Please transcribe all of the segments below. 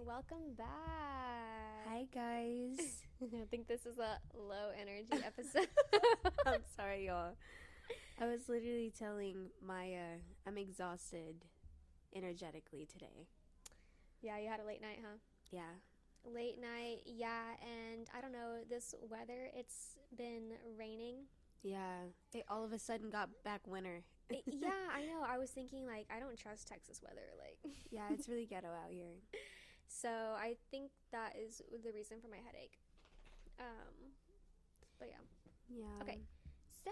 welcome back. Hi, guys. I think this is a low energy episode. I'm sorry, y'all. I was literally telling Maya I'm exhausted energetically today. Yeah, you had a late night, huh? Yeah. Late night, yeah, and I don't know, this weather, it's been raining. Yeah. It all of a sudden got back winter. Yeah, I know. I was thinking, like, I don't trust Texas weather, like. Yeah, it's really ghetto out here. So I think that is the reason for my headache. But yeah. Yeah. Okay. So,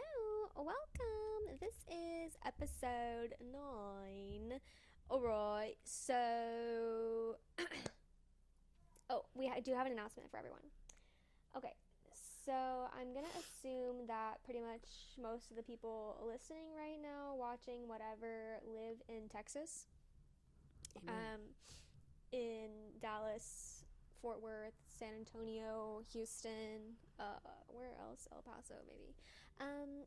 welcome. This is episode 9. Alright, so... we do have an announcement for everyone. Okay, so I'm going to assume that pretty much most of the people listening right now, watching, whatever, live in Texas. Amen. In Dallas, Fort Worth, San Antonio, Houston, where else? El Paso, maybe.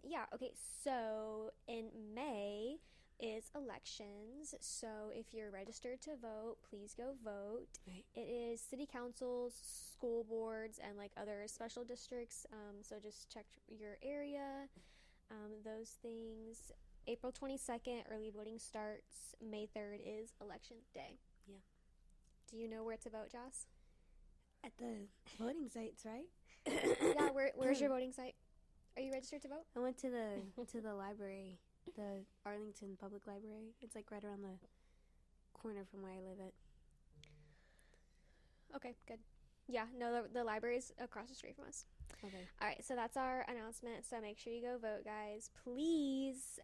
Yeah, okay, so in May is elections, so if you're registered to vote, please go vote. Right. It is city councils, school boards, and like other special districts, so just check your area, those things. April 22nd, early voting starts. May 3rd is election day. Yeah. Do you know where to vote, Joss? At the voting sites, right? Yeah, where's your voting site? Are you registered to vote? I went to the library, the Arlington Public Library. It's like right around the corner from where I live at. Okay, good. Yeah, no, the library's across the street from us. Okay. All right, so that's our announcement. So make sure you go vote, guys, please.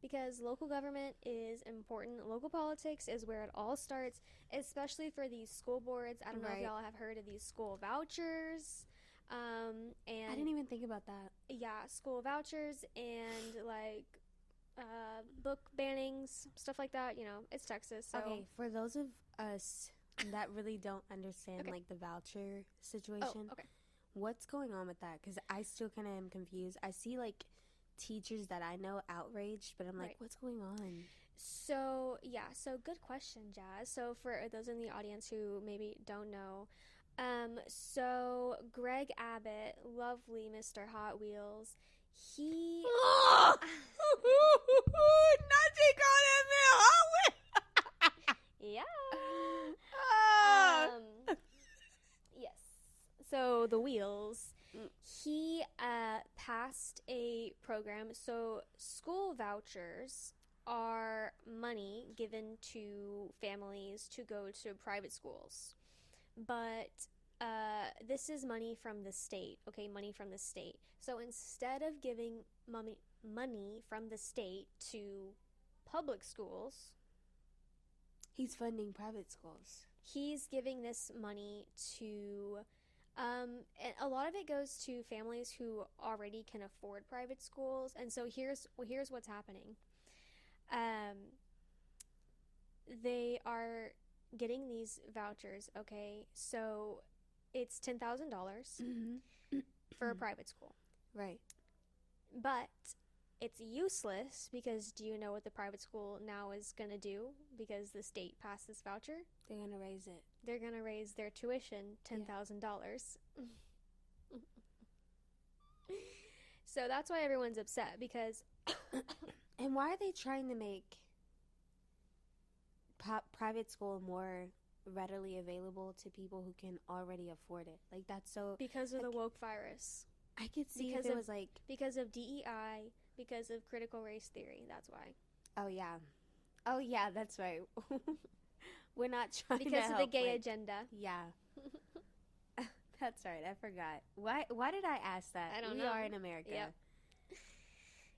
Because local government is important. Local politics is where it all starts, especially for these school boards. I don't know if y'all have heard of these school vouchers. And I didn't even think about that. Yeah, school vouchers and like book bannings, stuff like that. You know, it's Texas. So. Okay, for those of us that really don't understand Okay. like the voucher situation. Oh, okay. What's going on with that? Because I still kind of am confused. I see like teachers that I know outraged, but I'm like, Right. What's going on? So, yeah, so good question, Jazz. So for those in the audience who maybe don't know, so Greg Abbott, lovely Mr. Hot Wheels, he... Nothing calling me Hot Yeah. Wheels. Yes. So the Wheels, he passed a program. So school vouchers are money given to families to go to private schools. But this is money from the state, okay? Money from the state. So instead of giving money from the state to public schools, He's funding private schools. he's giving this money to, and a lot of it goes to families who already can afford private schools. And so here's what's happening. They are getting these vouchers, okay? So it's $10,000 for a private school. Right. But it's useless because do you know what the private school now is going to do because the state passed this voucher? They're going to raise it. They're going to raise their tuition $10,000. So that's why everyone's upset because... And why are they trying to make private school more readily available to people who can already afford it? Like, that's so... Because of the woke virus. I could see Because if it of- was like... Because of DEI, because of critical race theory. That's why. Oh, yeah. Oh, yeah, that's right. We're not trying to Because of the help, gay like- agenda. Yeah. That's right. I forgot. Why did I ask that? I don't we know. are in America. Yep.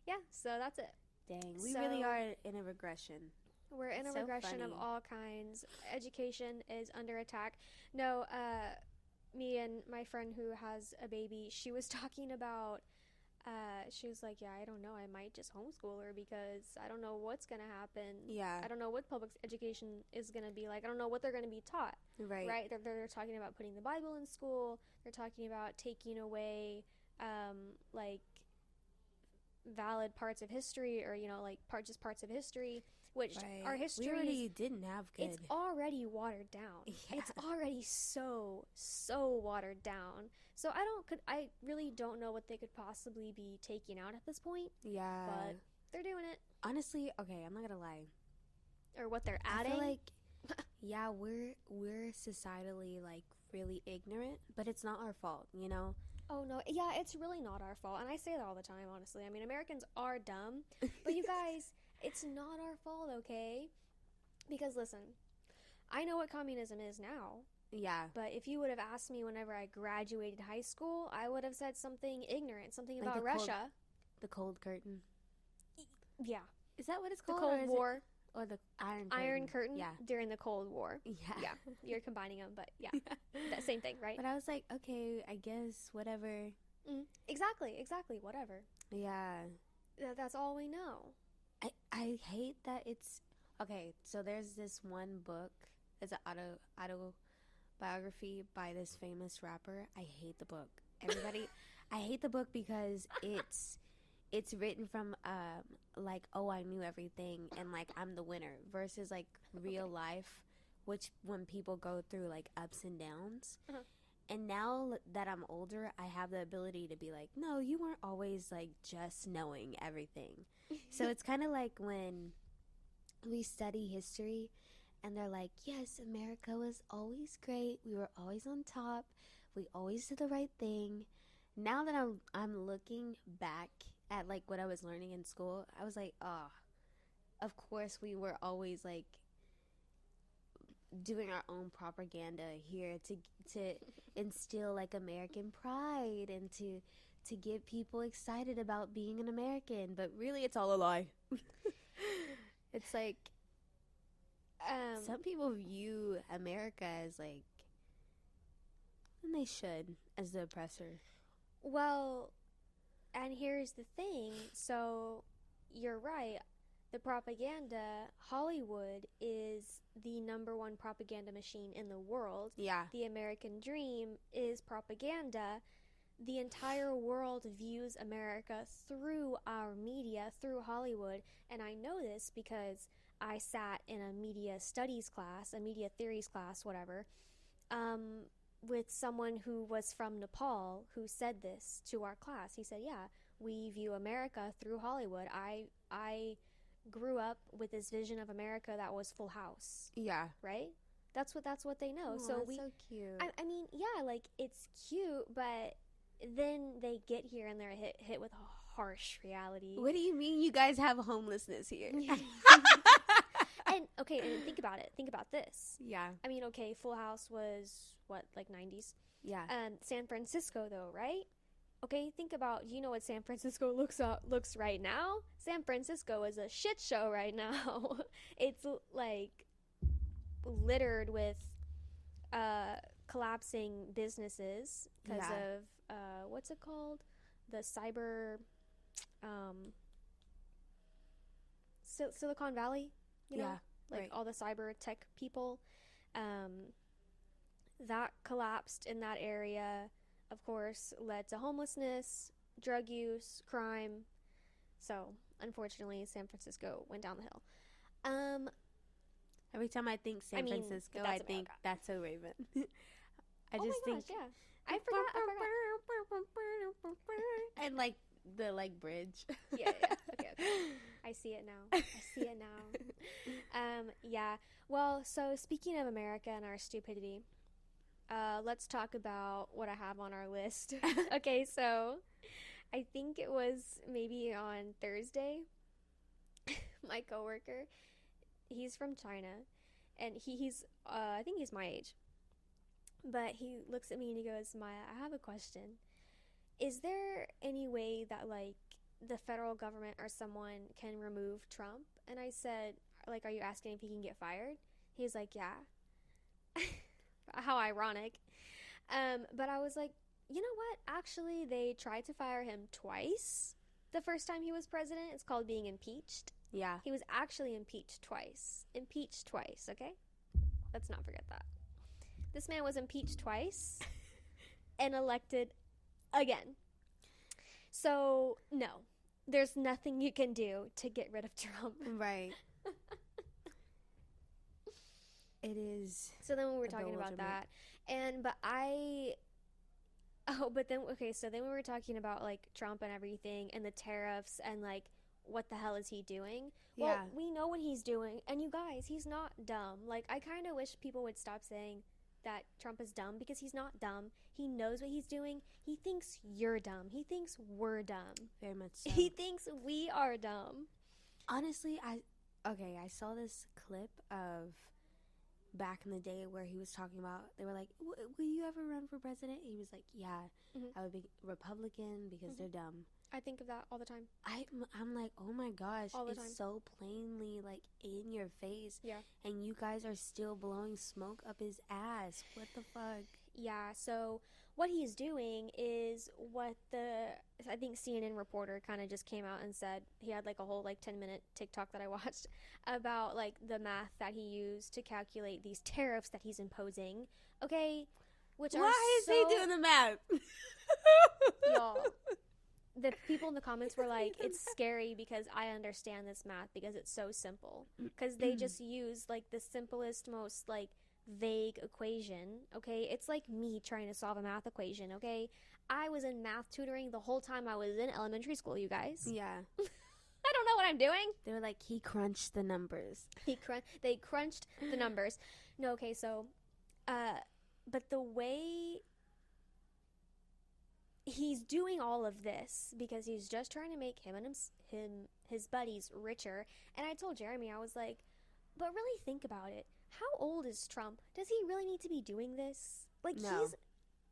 Yeah, so that's it. Dang. We So- really are in a regression. We're in a So regression of funny. all kinds. Education is under attack. No, me and my friend who has a baby, she was talking about, she was like, yeah, I don't know, I might just homeschool her because I don't know what's going to happen. Yeah. I don't know what public education is going to be like. I don't know what they're going to be taught. Right. Right? They're talking about putting the Bible in school. They're talking about taking away, like, valid parts of history or, you know, like, parts of history. which our history we already didn't have good. It's already watered down. Yeah. It's already so watered down. So I really don't know what they could possibly be taking out at this point. Yeah. But they're doing it. Honestly, okay, I'm not gonna lie. Or what they're adding. I feel like, yeah, we're societally, like, really ignorant, but it's not our fault, you know? Oh, no. Yeah, it's really not our fault. And I say that all the time, honestly. I mean, Americans are dumb. But you guys, it's not our fault, okay? Because, listen, I know what communism is now. Yeah. But if you would have asked me whenever I graduated high school, I would have said something ignorant, something about Russia. The Cold Curtain. Yeah. Is that what it's The called? Cold War. Or the Iron Curtain. Iron Curtain? Yeah. During the Cold War. Yeah. Yeah. You're combining them, but yeah. That same thing, right? But I was like, okay, I guess, whatever. Exactly. Whatever. Yeah. That's all we know. I hate that it's... Okay, so there's this one book. It's an autobiography by this famous rapper. I hate the book. Everybody... I hate the book because it's written from, like, oh, I knew everything, and, like, I'm the winner, versus, like, real life, which when people go through, like, ups and downs. Uh-huh. And now that I'm older, I have the ability to be like, no, you weren't always, like, just knowing everything. So it's kind of like when we study history, and they're like, yes, America was always great, we were always on top, we always did the right thing. Now that I'm looking back at, like, what I was learning in school, I was like, oh, of course we were always, like, doing our own propaganda here to instill, like, American pride and to get people excited about being an American, but really it's all a lie. It's like some people view America as, like, and they should, as the oppressor. Well, and here's the thing. So, you're right. The propaganda, Hollywood is the #1 propaganda machine in the world. Yeah. The American dream is propaganda. The entire world views America through our media, through Hollywood. And I know this because I sat in a media studies class, a media theories class, whatever, with someone who was from Nepal who said this to our class. He said, yeah, we view America through Hollywood. I grew up with this vision of America that was Full House. Yeah. Right? That's what they know. Aww, so that's so cute. I mean, yeah, like, it's cute, but then they get here and they're hit with a harsh reality. What do you mean you guys have homelessness here? And think about it. Think about this. Yeah. I mean, okay, Full House was what, like 90s? Yeah. San Francisco, though, right? Okay, think about, you know what San Francisco looks right now? San Francisco is a shit show right now. It's, like, littered with collapsing businesses because of, what's it called? The cyber, Silicon Valley, you know? Yeah, like, right. all the cyber tech people. That collapsed in that area, of course, led to homelessness, drug use, crime. So, unfortunately, San Francisco went down the hill. Every time I think San Francisco, I think That's So Raven. I just think, yeah. I forgot. And, like, the, like, bridge. Yeah. Okay. I see it now. Yeah. Well, so speaking of America and our stupidity, let's talk about what I have on our list. Okay, so I think it was maybe on Thursday. My coworker, he's from China, and he's I think he's my age. But he looks at me and he goes, Maya, I have a question. Is there any way that, like, the federal government or someone can remove Trump? And I said, like, are you asking if he can get fired? He's like, yeah. How ironic. But I was like, you know what? Actually, they tried to fire him twice the first time he was president. It's called being impeached. Yeah. He was actually impeached twice. Okay? Let's not forget that. This man was impeached twice and elected again. So, no. There's nothing you can do to get rid of Trump. Right. It is. So then we were talking about that, so then we were talking about like Trump and everything and the tariffs and like what the hell is he doing? Well, Yeah. we know what he's doing, and you guys, he's not dumb. Like, I kind of wish people would stop saying that Trump is dumb, because he's not dumb. He knows what he's doing. He thinks you're dumb. He thinks we're dumb. Very much so. He thinks we are dumb. Honestly, I saw this clip of back in the day where he was talking about, they were like, will you ever run for president? He was like, yeah, I would be Republican because they're dumb. I think of that all the time. I'm like, oh my gosh, all the it's time. so plainly like in your face. Yeah. And you guys are still blowing smoke up his ass. What the fuck? Yeah, so what he's doing is what I think CNN reporter kind of just came out and said. He had like a whole like 10-minute TikTok that I watched about like the math that he used to calculate these tariffs that he's imposing. Okay, which Why is he doing the math? Y'all, the people in the comments were like, it's scary because I understand this math because it's so simple. Because they just use like the simplest, most like vague equation. Okay, it's like me trying to solve a math equation. Okay, I was in math tutoring the whole time I was in elementary school, you guys. Yeah. I don't know what I'm doing. They were like, he crunched the numbers. They crunched the numbers. No, okay, so but the way he's doing all of this because he's just trying to make him and his buddies richer. And I told Jeremy, I was like, but really think about it. How old is Trump? Does he really need to be doing this? Like, No. He's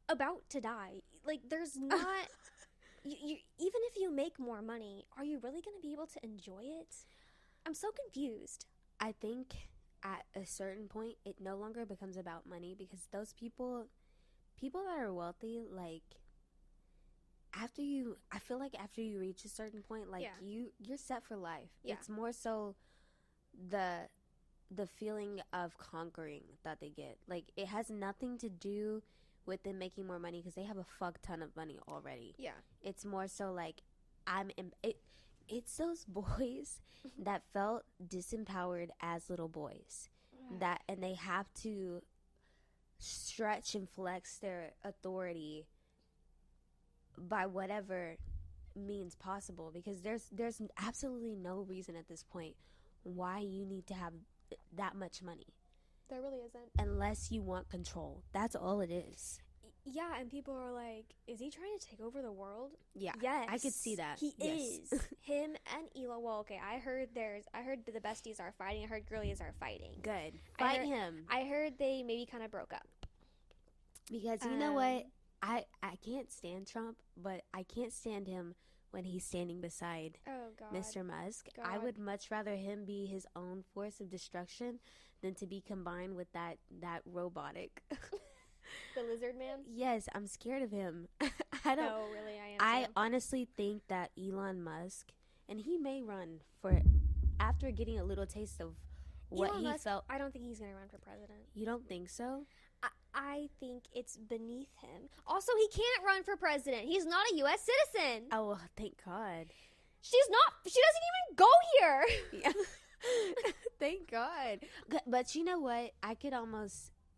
about to die. Like, there's not... even if you make more money, are you really going to be able to enjoy it? I'm so confused. I think at a certain point, it no longer becomes about money, because those people that are wealthy, like, I feel like after you reach a certain point, like, you're set for life. Yeah. It's more so the feeling of conquering that they get. Like, it has nothing to do with them making more money, because they have a fuck ton of money already. Yeah. It's more so like, it's those boys that felt disempowered as little boys, and they have to stretch and flex their authority by whatever means possible, because there's absolutely no reason at this point why you need to have that much money. There really isn't. Unless you want control. That's all it is. Yeah, and people are like, is he trying to take over the world? Yeah. Yes. I could see that. He is. Him and Ela. Well, okay, I heard the besties are fighting. I heard girlies are fighting. Good. Fight him. I heard they maybe kind of broke up. Because you know what? I can't stand Trump, but I can't stand him when he's standing beside Mr. Musk. God. I would much rather him be his own force of destruction than to be combined with that robotic. The lizard man? Yes, I'm scared of him. No, really, I am. I honestly think that Elon Musk, and he may run for, after getting a little taste of what Elon he Musk, felt. I don't think he's going to run for president. You don't think so? I think it's beneath him. Also, he can't run for president. He's not a U.S. citizen. Oh, well, thank God. She doesn't even go here. Yeah. Thank God. But you know what?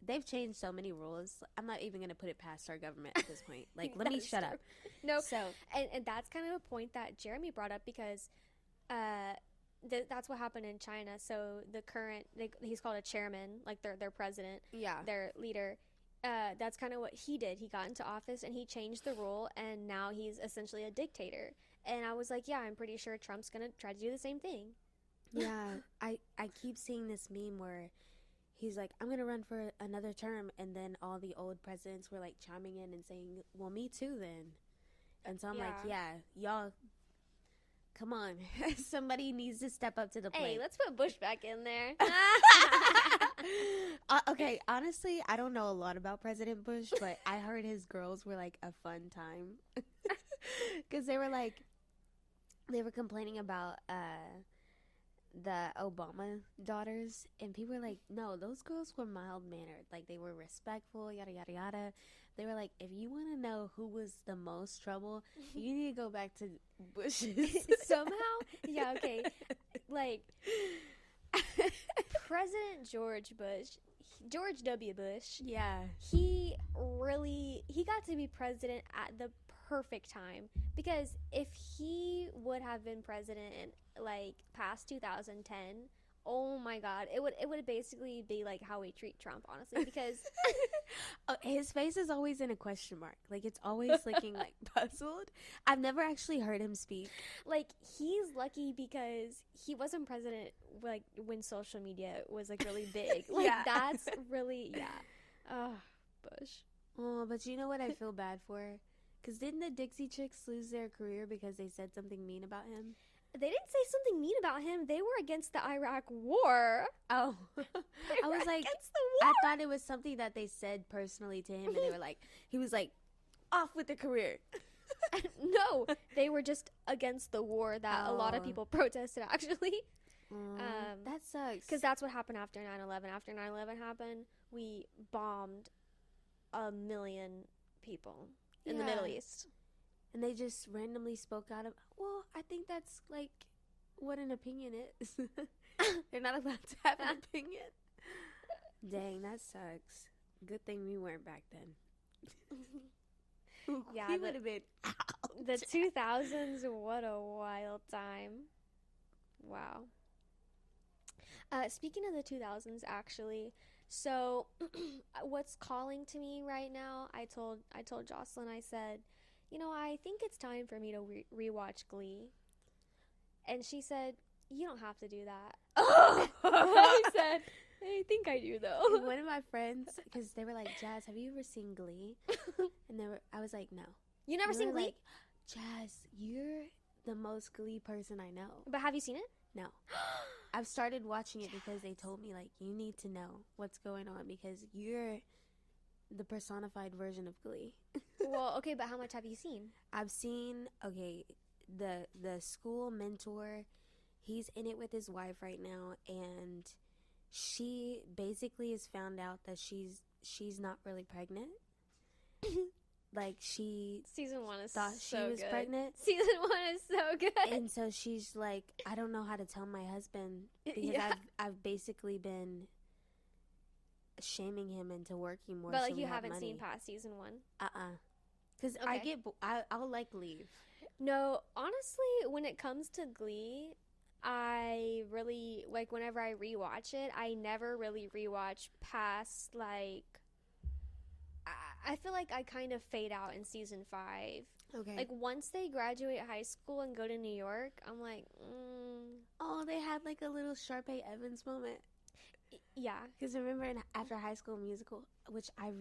They've changed so many rules. I'm not even going to put it past our government at this point. Like, let me shut up. No. So, and that's kind of a point that Jeremy brought up, because that's what happened in China. So the current, he's called a chairman, like their president, their leader. That's kind of what he did. He got into office and he changed the rule, and now he's essentially a dictator. And I was like, yeah, I'm pretty sure Trump's going to try to do the same thing. Yeah, I keep seeing this meme where he's like, I'm going to run for another term. And then all the old presidents were like chiming in and saying, well, me too then. And so I'm like, yeah, y'all, come on. Somebody needs to step up to the plate. Hey, let's put Bush back in there. Okay, honestly, I don't know a lot about President Bush, but I heard his girls were like a fun time. Because they were complaining about the Obama daughters, and people were like, no, those girls were mild-mannered. Like, they were respectful, yada, yada, yada. They were like, if you want to know who was the most trouble, you need to go back to Bush's. Somehow? Yeah, okay. Like, President George Bush, George W. Bush. Yeah. He got to be president at the perfect time, because if he would have been president in like past 2010, oh my god, it would basically be like how we treat Trump, honestly, because his face is always in a question mark. Like, it's always looking like puzzled. I've never actually heard him speak. like he's lucky because he wasn't president like when social media was like really big. Like Yeah. that's really Bush. Oh, but you know what I feel bad for? Because didn't the Dixie Chicks lose their career because they said something mean about him? They didn't say something mean about him. They were against the Iraq War. Oh. I was like, against the war. I thought it was something that they said personally to him, and they were like, he was like, off with the career. No, they were just against the war that a lot of people protested, actually. That sucks. Because that's what happened after 9/11. After 9/11 happened, we bombed 1 million people in the Middle East. And they just randomly spoke out of, well, I think that's like what an opinion is. They're not allowed to have an opinion. Dang, that sucks. Good thing we weren't back then. Yeah, we would have been out. The 2000s, what a wild time. Wow. Speaking of the 2000s, actually, so what's calling to me right now, I told Jocelyn, I said, you know, I think it's time for me to rewatch Glee. And she said, you don't have to do that. I said, I think I do, though. One of my friends, because they were like, Jazz, have you ever seen Glee? And I was like, no. You never seen Glee? Like, Jazz, you're the most Glee person I know. But have you seen it? No. I've started watching it because they told me, like, you need to know what's going on because you're the personified version of Glee. Well, okay, but how much have you seen? I've seen, okay, the school mentor, he's in it with his wife right now, and she basically has found out that she's not really pregnant. Like, Season 1 is thought so she was good. pregnant. Season 1 is so good. And so she's like, I don't know how to tell my husband because Yeah. I've basically been shaming him into working more. But, so like, we you have haven't money. seen past Season 1? Because Okay. I'll like leave. No, honestly, when it comes to Glee, I really, like, whenever I rewatch it, I never really rewatch past, like, I feel like I kind of fade out in Season 5. Okay. Like, once they graduate high school and go to New York, I'm like, oh, they had like a little Sharpay Evans moment. yeah. Because remember after High School Musical, which I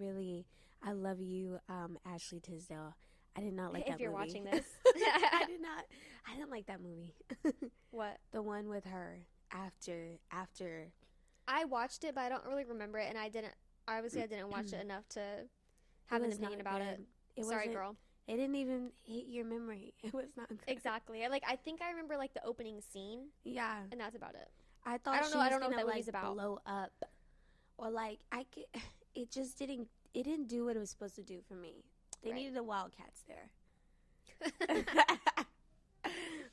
love you, Ashley Tisdale. I did not like that movie. If you're watching this. I didn't like that movie. What? The one with her after. I watched it, but I don't really remember it, and I didn't watch it enough to have an opinion about it. Sorry, girl. It didn't even hit your memory. It was not good. Exactly. I think I remember, like, the opening scene. Yeah. And that's about it. I thought I don't know what that movie's about. Blow up. Or, like, it just didn't do what it was supposed to do for me. They needed the Wildcats there.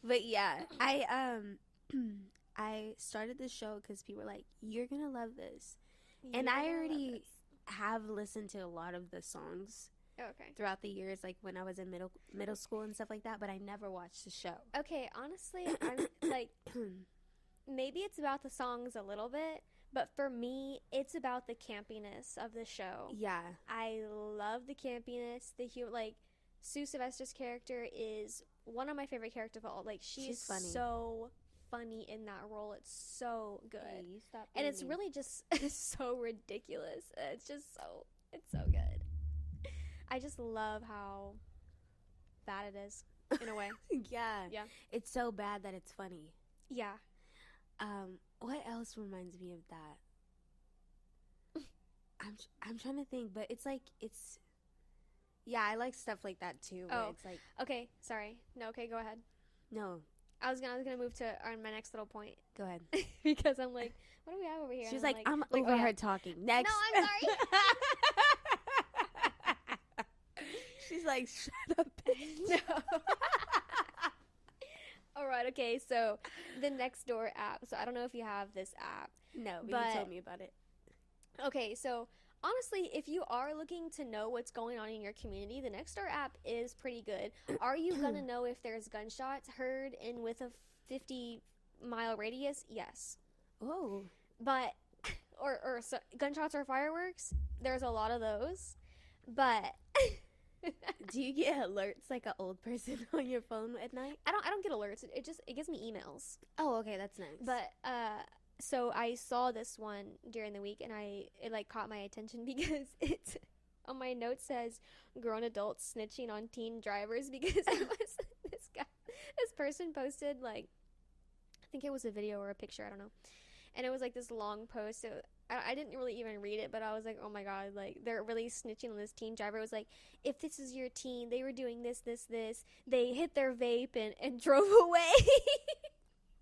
But, yeah. I started the show because people were like, you're going to love this. And I already have listened to a lot of the songs throughout the years, like when I was in middle school and stuff like that, but I never watched the show. Okay, honestly, I'm like, maybe it's about the songs a little bit, but for me, it's about the campiness of the show. Yeah. I love the campiness. Like, Sue Sylvester's character is one of my favorite characters of all. Like, she's funny. So funny in that role. It's so good. Hey, you stop and it's me. really just so ridiculous. It's so good. I just love how bad it is in a way. Yeah. It's so bad that it's funny. Yeah. What else reminds me of that? I'm trying to think, but it's like I like stuff like that too. Where it's like, okay, sorry. No, okay, go ahead. No, I was gonna move to my next little point. Go ahead. Because I'm like, what do we have over here? She's and like, I'm over her talking. Next. No, I'm sorry. She's like, shut up. No. All right, okay, so the Nextdoor app. So I don't know if you have this app. No, but But- you told me about it. Okay, so honestly, if you are looking to know what's going on in your community, the Nextdoor app is pretty good. Are you gonna know if there's gunshots heard in with a 50-mile radius? Yes. Oh. But or so, gunshots or fireworks, there's a lot of those. But Do you get alerts like an old person on your phone at night? I don't get alerts. It gives me emails. Oh, okay, that's nice. But so I saw this one during the week, and it like caught my attention because it's on my note says grown adults snitching on teen drivers because it was this person posted like, I think it was a video or a picture, I don't know, and it was like this long post. So I didn't really even read it, but I was like, oh my god, like they're really snitching on this teen driver. It was like, if this is your teen, they were doing this, they hit their vape and drove away.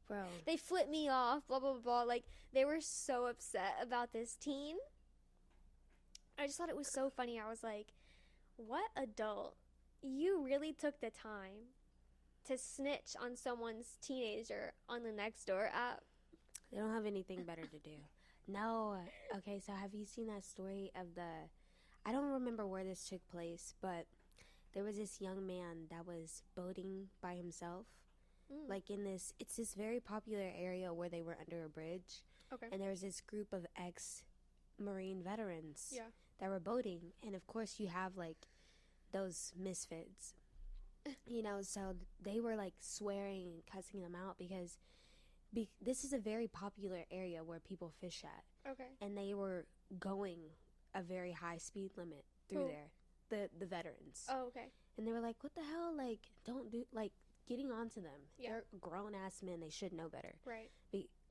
Bro, they flipped me off, blah blah blah. Like they were so upset about this teen. I just thought it was so funny. I was like, what adult, you really took the time to snitch on someone's teenager on the Nextdoor app? they don't have anything better to do. No. Okay, so have you seen that story of I don't remember where this took place, but there was this young man that was boating by himself. Like it's this very popular area where they were under a bridge. Okay. And there was this group of ex-Marine veterans that were boating. And of course you have like those misfits, so they were like swearing and cussing them out because this is a very popular area where people fish at. Okay. And they were going a very high speed limit through there, the veterans. Oh, okay. And they were like, what the hell? Like, don't do, like, getting on to them. Yeah. They're grown-ass men. They should know better. Right.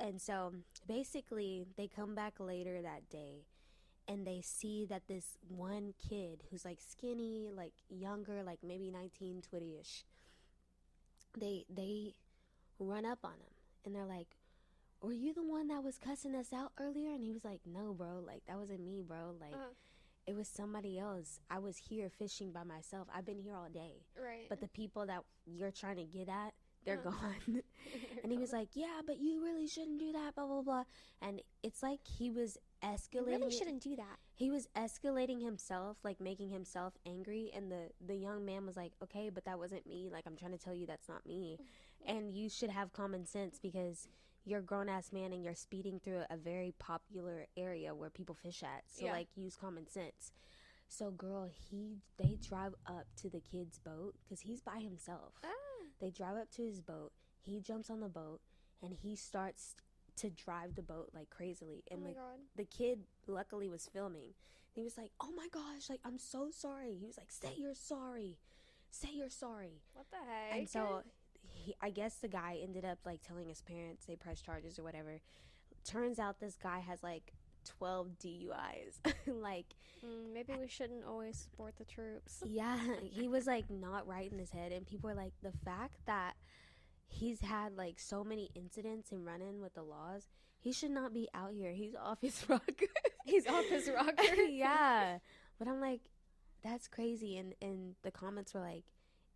And so, basically, they come back later that day, and they see that this one kid who's, like, skinny, like, younger, like, maybe 19, 20-ish, they run up on him, and they're like, were you the one that was cussing us out earlier? And he was like, no, bro. Like, that wasn't me, bro. Like, it was somebody else. I was here fishing by myself. I've been here all day. Right. But the people that you're trying to get at, they're gone. And he was like, yeah, but you really shouldn't do that, blah, blah, blah. And it's like he was escalating. You really shouldn't do that. He was escalating himself, like making himself angry. And the young man was like, okay, but that wasn't me. Like, I'm trying to tell you that's not me. And you should have common sense because you're a grown-ass man and you're speeding through a very popular area where people fish at. So, like, use common sense. So, girl, they drive up to the kid's boat because he's by himself. They drive up to his boat. He jumps on the boat, and he starts to drive the boat, like, crazily. And the kid, luckily, was filming. He was like, oh, my gosh, like, I'm so sorry. He was like, say you're sorry. Say you're sorry. What the heck? And so I guess the guy ended up like telling his parents, they pressed charges or whatever. Turns out this guy has like 12 DUIs. Like, maybe we shouldn't always support the troops. Yeah, he was like not right in his head, and people were like, the fact that he's had like so many incidents and run-in with the laws, he should not be out here. He's off his rocker. He's off his rocker. Yeah, but I'm like, that's crazy. And the comments were like,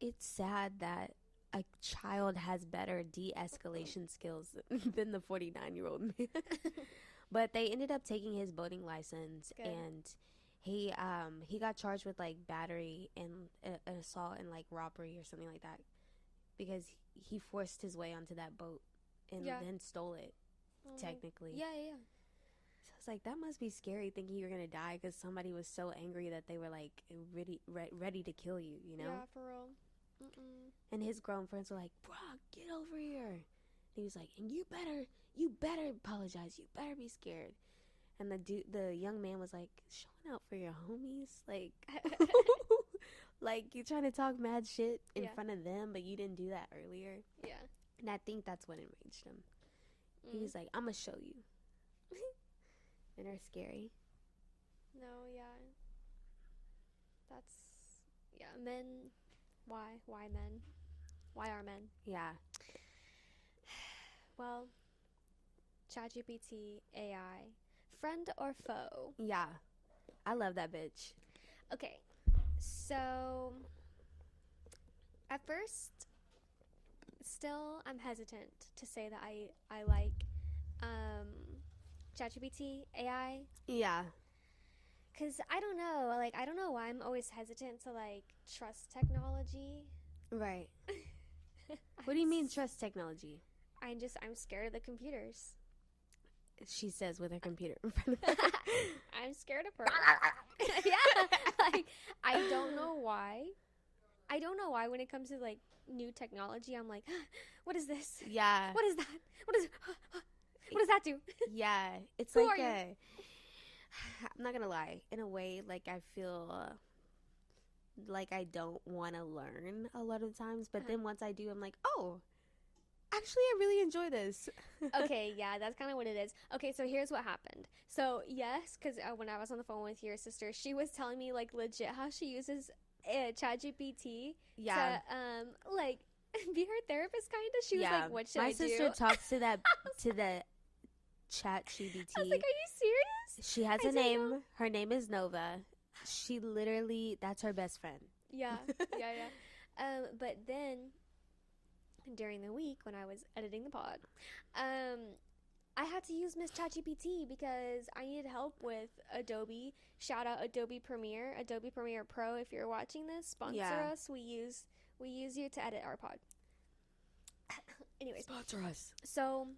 it's sad that a child has better de-escalation skills than the 49-year-old man. But they ended up taking his boating license. Good. And he got charged with like battery and an assault and like robbery or something like that because he forced his way onto that boat and then stole it. Technically. Yeah. So it's like, that must be scary thinking you're gonna die because somebody was so angry that they were like ready to kill you, you know? Yeah, for real. And his grown friends were like, "Brock, get over here." And he was like, "And you better apologize. You better be scared." And the young man was like, "Showing out for your homies, like, like you trying to talk mad shit in front of them, but you didn't do that earlier." Yeah. And I think that's what enraged him. He was like, "I'm gonna show you." And they're scary. No, yeah. Men. Why men? Why are men? Yeah. Well, ChatGPT AI, friend or foe? Yeah. I love that bitch. Okay. So, at first, still, I'm hesitant to say that I like ChatGPT, AI. Yeah. Because I don't know. Like, I don't know why I'm always hesitant to, like, trust technology. Right. What do you mean trust technology? I'm scared of the computers. She says with her computer. I'm scared of her. Yeah. Like, I don't know why. I don't know why when it comes to, like, new technology, I'm like, what is this? Yeah. What is that? What does that do? Yeah. It's Who like are you? I'm not gonna lie. In a way, like, I feel like I don't want to learn a lot of times. But then once I do, I'm like, oh, actually, I really enjoy this. Okay, yeah, that's kind of what it is. Okay, so here's what happened. So, yes, because when I was on the phone with your sister, she was telling me, like, legit how she uses ChatGPT Yeah. to, like, be her therapist, kind of. She was like, what should I do? My sister talks to the ChatGPT. I was like, are you serious? She has a name. Her name is Nova. She literally, that's her best friend. Yeah. But then during the week when I was editing the pod, I had to use Miss ChatGPT because I needed help with Adobe. Shout out Adobe Premiere Pro. If you're watching this, sponsor us. We use you to edit our pod. Anyways, sponsor us. So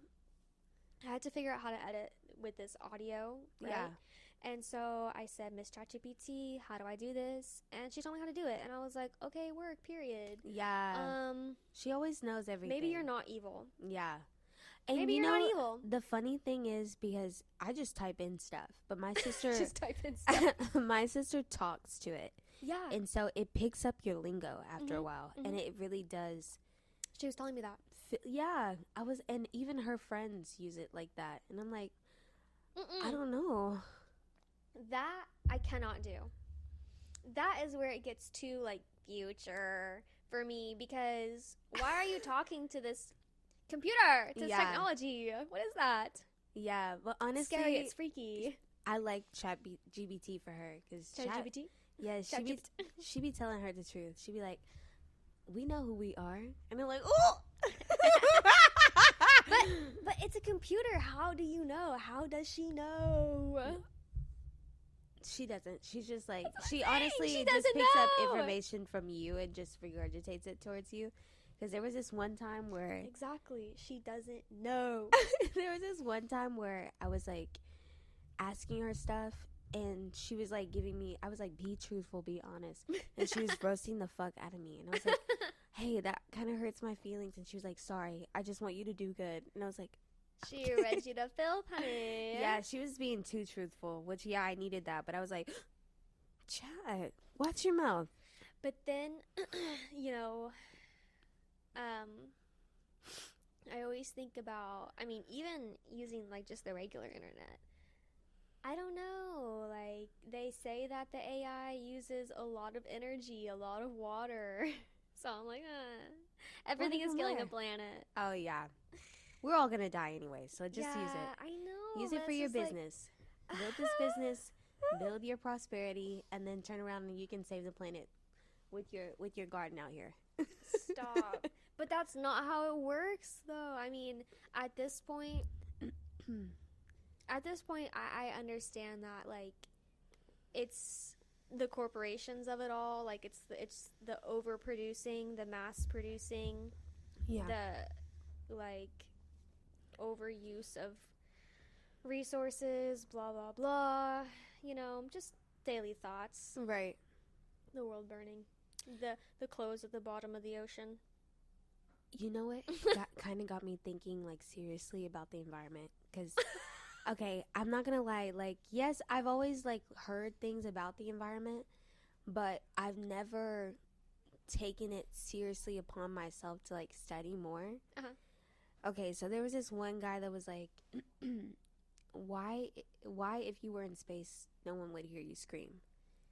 I had to figure out how to edit with this audio, right? Yeah. And so I said, Miss ChatGPT, how do I do this? And she told me how to do it. And I was like, okay, work, period. Yeah. She always knows everything. Maybe you're not evil. Yeah. And maybe you're not evil. The funny thing is, because I just type in stuff, but my sister just type in stuff. My sister talks to it. Yeah. And so it picks up your lingo after a while. Mm-hmm. And it really does. She was telling me that. Yeah. And even her friends use it like that. And I'm like, I don't know. That I cannot do. That is where it gets too, like, future for me, because why are you talking to this computer, to this technology? What is that? Yeah, but honestly, scary, it's freaky. I like ChatGPT for her, because ChatGPT? Yeah, she be telling her the truth. She be like, we know who we are. And they're like, oh! But it's a computer. How do you know? How does she know? She doesn't. She's just like, she honestly just picks up information from you and just regurgitates it towards you. Because there was this one time where... Exactly. She doesn't know. There was this one time where I was like asking her stuff, and she was like giving me... I was like, be truthful, be honest. And she was roasting the fuck out of me. And I was like, hey, that kind of hurts my feelings. And she was like, sorry, I just want you to do good. And I was like... She read you to filth, honey. Yeah, she was being too truthful, which, yeah, I needed that. But I was like, chat, watch your mouth. But then, you know, I always think about, I mean, even using, like, just the regular internet. I don't know. Like, they say that the AI uses a lot of energy, a lot of water. So I'm like, everything is killing the planet. Oh, yeah. We're all going to die anyway, so just use it. I know. Use it for your business. Like... Build this business, build your prosperity, and then turn around and you can save the planet with your garden out here. Stop. But that's not how it works, though. I mean, at this point, I understand that, like, it's the corporations of it all. Like, it's the overproducing, the mass producing, the, like... overuse of resources, blah blah blah, you know, just daily thoughts. Right. The world burning, the clothes at the bottom of the ocean. You know what? That kind of got me thinking, like, seriously about the environment, because okay, I'm not gonna lie, like, yes, I've always, like, heard things about the environment, but I've never taken it seriously upon myself to, like, study more. Okay, so there was this one guy that was like, why if you were in space, no one would hear you scream?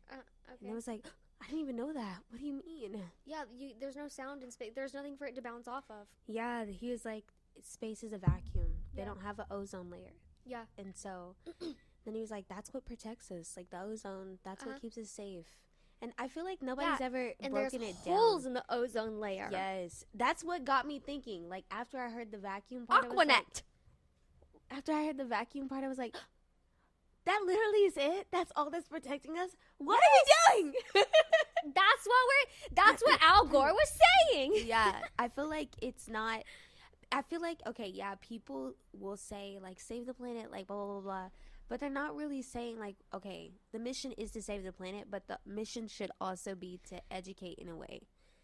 Okay. And I was like, I didn't even know that. What do you mean? Yeah, there's no sound in space. There's nothing for it to bounce off of. Yeah, he was like, space is a vacuum. They don't have an ozone layer. Yeah. And so then he was like, that's what protects us. Like, the ozone, that's what keeps us safe. And I feel like nobody's ever broken it down. And there's holes in the ozone layer. Yes. That's what got me thinking. Like, after I heard the vacuum part, Aquanet. after I heard the vacuum part, I was like, that literally is it? That's all that's protecting us? What are we doing? That's what Al Gore was saying. Yeah, I feel like it's not. I feel like, okay, yeah, people will say, like, save the planet, like, blah, blah, blah, blah. But they're not really saying, like, okay, the mission is to save the planet, but the mission should also be to educate in a way.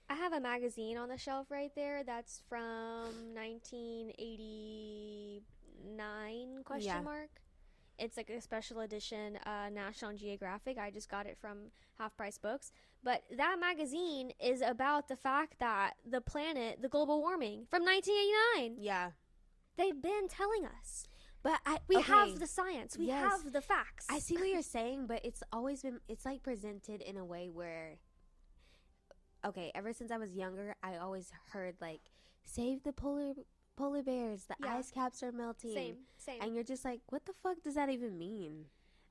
I have a magazine on the shelf right there that's from 1989, question mark. It's like a special edition National Geographic. I just got it from Half Price Books. But that magazine is about the fact that the planet, the global warming from 1989. Yeah. They've been telling us. But we have the science. We have the facts. I see what you're saying, but it's always been, it's like presented in a way where, okay, ever since I was younger, I always heard like, save the polar bears, the ice caps are melting. Same. And you're just like, what the fuck does that even mean?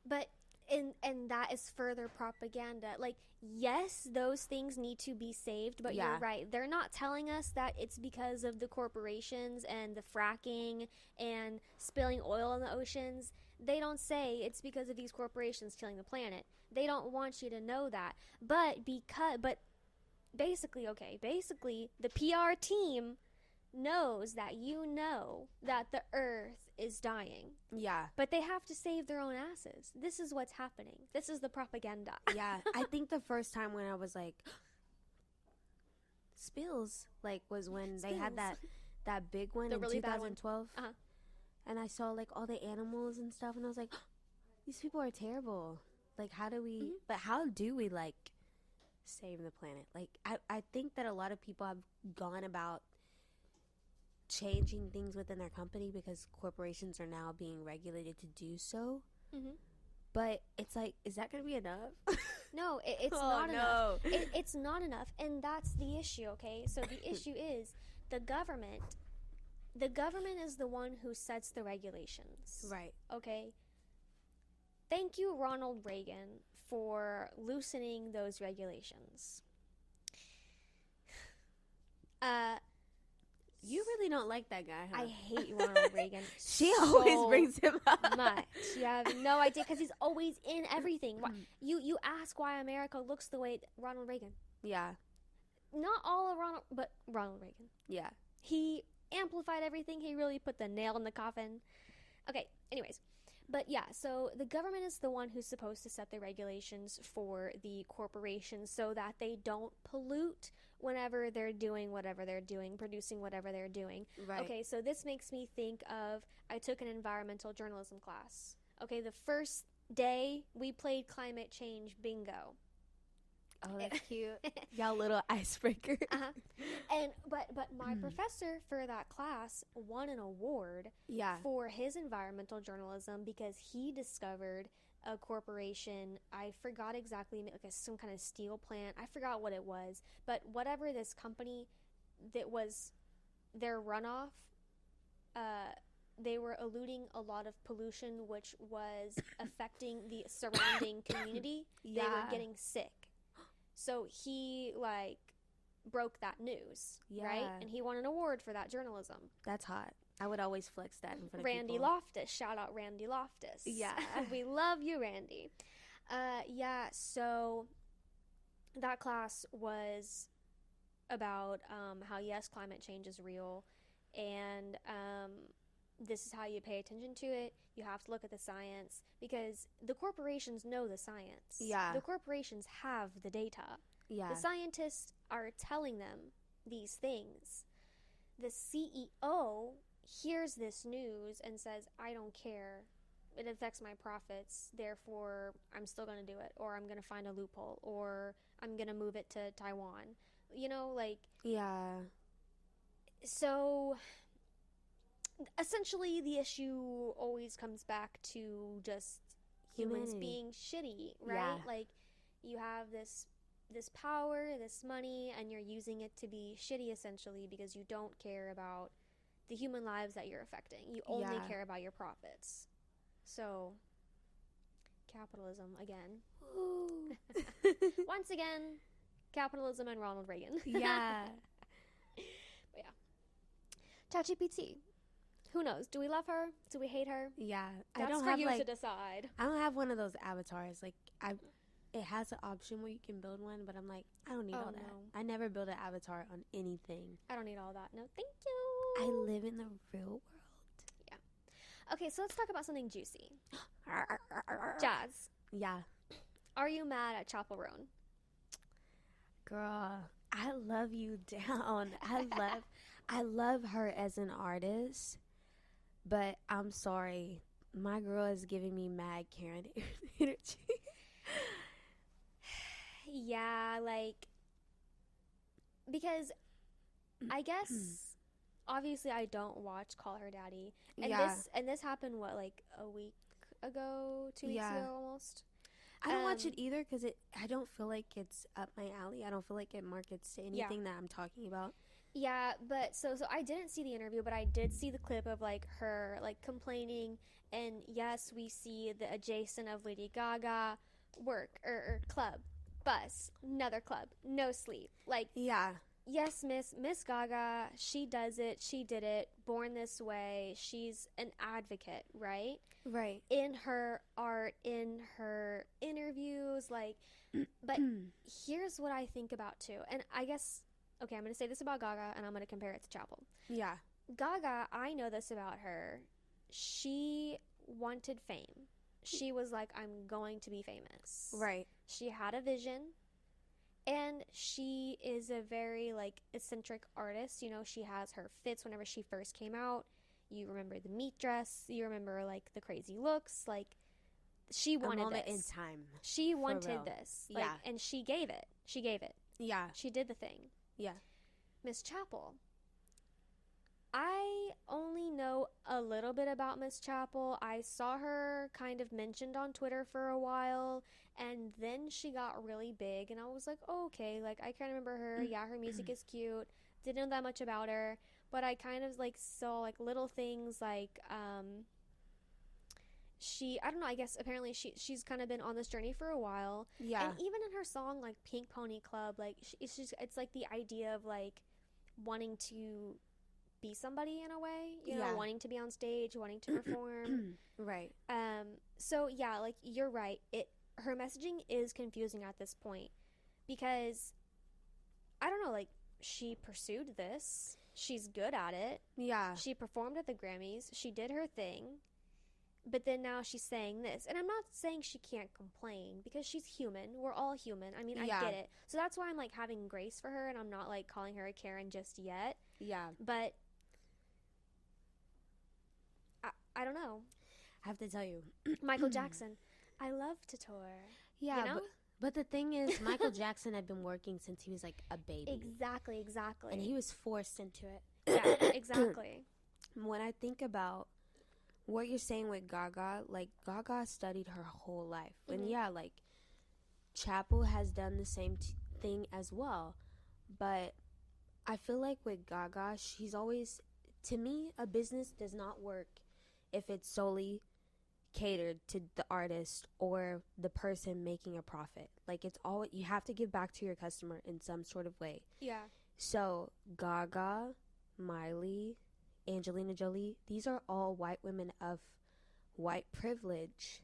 But and that is further propaganda. Like, yes, those things need to be saved, but you're right. They're not telling us that it's because of the corporations and the fracking and spilling oil in the oceans. They don't say it's because of these corporations killing the planet. They don't want you to know that. But basically, the PR team knows that that the earth is dying. Yeah. But they have to save their own asses. This is what's happening. This is the propaganda. Yeah. I think the first time when I was like, spills, like, was when they had that big one in really 2012. And I saw like all the animals and stuff, and I was like, these people are terrible. Like, how do we like save the planet? Like, I think that a lot of people have gone about changing things within their company because corporations are now being regulated to do so. But it's like, is that going to be enough? No, it's not enough. It's not enough, and that's the issue. Okay, so the issue is the government is the one who sets the regulations, right? Okay, thank you, Ronald Reagan, for loosening those regulations. You really don't like that guy, huh? I hate Ronald Reagan. She always brings him up. Much. You have no idea, because he's always in everything. You ask why America looks the way Ronald Reagan. Yeah. Not all of Ronald, but Ronald Reagan. Yeah. He amplified everything. He really put the nail in the coffin. Okay, anyways. But yeah, so the government is the one who's supposed to set the regulations for the corporations so that they don't pollute whenever they're doing whatever they're doing, producing whatever they're doing. Right. Okay, so this makes me think of, I took an environmental journalism class. Okay, the first day we played climate change bingo. Oh, that's cute. Y'all little icebreaker. And but my professor for that class won an award for his environmental journalism because he discovered a corporation. I forgot exactly, like some kind of steel plant. I forgot what it was, but whatever this company that was their runoff, they were eluting a lot of pollution, which was affecting the surrounding community. They were getting sick. So he, like, broke that news, right? And he won an award for that journalism. That's hot. I would always flex that in front of Randy people. Loftus. Shout out Randy Loftus. Yeah. We love you, Randy. So that class was about how, yes, climate change is real, and this is how you pay attention to it. You have to look at the science, because the corporations know the science. Yeah. The corporations have the data. Yeah. The scientists are telling them these things. The CEO hears this news and says, I don't care. It affects my profits. Therefore, I'm still going to do it. Or I'm going to find a loophole. Or I'm going to move it to Taiwan. You know, like... Yeah. So... essentially, the issue always comes back to just humans being shitty, right? Yeah. Like, you have this power, this money, and you're using it to be shitty, essentially, because you don't care about the human lives that you're affecting. You only care about your profits. So, capitalism, again. Once again, capitalism and Ronald Reagan. Yeah. But yeah. ChatGPT. Who knows? Do we love her? Do we hate her? Yeah, That's I don't for have you like to decide. I don't have one of those avatars. Like it has an option where you can build one, but I'm like, I don't need all that. No. I never build an avatar on anything. I don't need all that. No, thank you. I live in the real world. Yeah. Okay, so let's talk about something juicy. Jazz. Yeah. Are you mad at Chappell Roan? Girl, I love you down. I love her as an artist, but I'm sorry. My girl is giving me mad Karen energy. Yeah, like, because I guess obviously I don't watch Call Her Daddy, and this happened like a week ago, 2 weeks ago almost. I don't watch it either because I don't feel like it's up my alley. I don't feel like it markets to anything that I'm talking about. Yeah, but so I didn't see the interview, but I did see the clip of like her like complaining, and yes, we see the adjacent of Lady Gaga work or club, bus, another club, no sleep. Like, yes, Miss Gaga, she does it, she did it, born this way. She's an advocate, right? Right. In her art, in her interviews, like, but here's what I think about too, and I guess, okay, I'm going to say this about Gaga, and I'm going to compare it to Chappell. Yeah. Gaga, I know this about her. She wanted fame. She was like, I'm going to be famous. Right. She had a vision, and she is a very, like, eccentric artist. You know, she has her fits whenever she first came out. You remember the meat dress. You remember, like, the crazy looks. Like, she wanted a moment this. in time. She wanted this. Like, and she gave it. She gave it. Yeah. She did the thing. Yeah. Miss Chappell. I only know a little bit about Miss Chappell. I saw her kind of mentioned on Twitter for a while, and then she got really big, and I was like, oh, okay, like, I kind of remember her. Yeah, her music is cute. Didn't know that much about her, but I kind of, like, saw, like, little things, like, I don't know, I guess apparently she's kind of been on this journey for a while. Yeah. And even in her song, like, Pink Pony Club, like, it's like the idea of, like, wanting to be somebody in a way, you know, wanting to be on stage, wanting to perform. Right. So yeah, like, you're right. Her messaging is confusing at this point because I don't know, like, she pursued this. She's good at it. Yeah. She performed at the Grammys. She did her thing. But then now she's saying this. And I'm not saying she can't complain because she's human. We're all human. I mean, I get it. So that's why I'm, like, having grace for her, and I'm not, like, calling her a Karen just yet. Yeah. But I don't know. I have to tell you. Michael Jackson. I love to tour. Yeah, you know? but the thing is, Michael Jackson had been working since he was, like, a baby. Exactly. And he was forced into it. Yeah, exactly. When I think about what you're saying with Gaga, like, Gaga studied her whole life. And yeah, like, Chappell has done the same thing as well. But I feel like with Gaga, she's always, to me, a business does not work if it's solely catered to the artist or the person making a profit. Like, it's all, you have to give back to your customer in some sort of way. Yeah. So Gaga, Miley, Angelina Jolie, these are all white women of white privilege.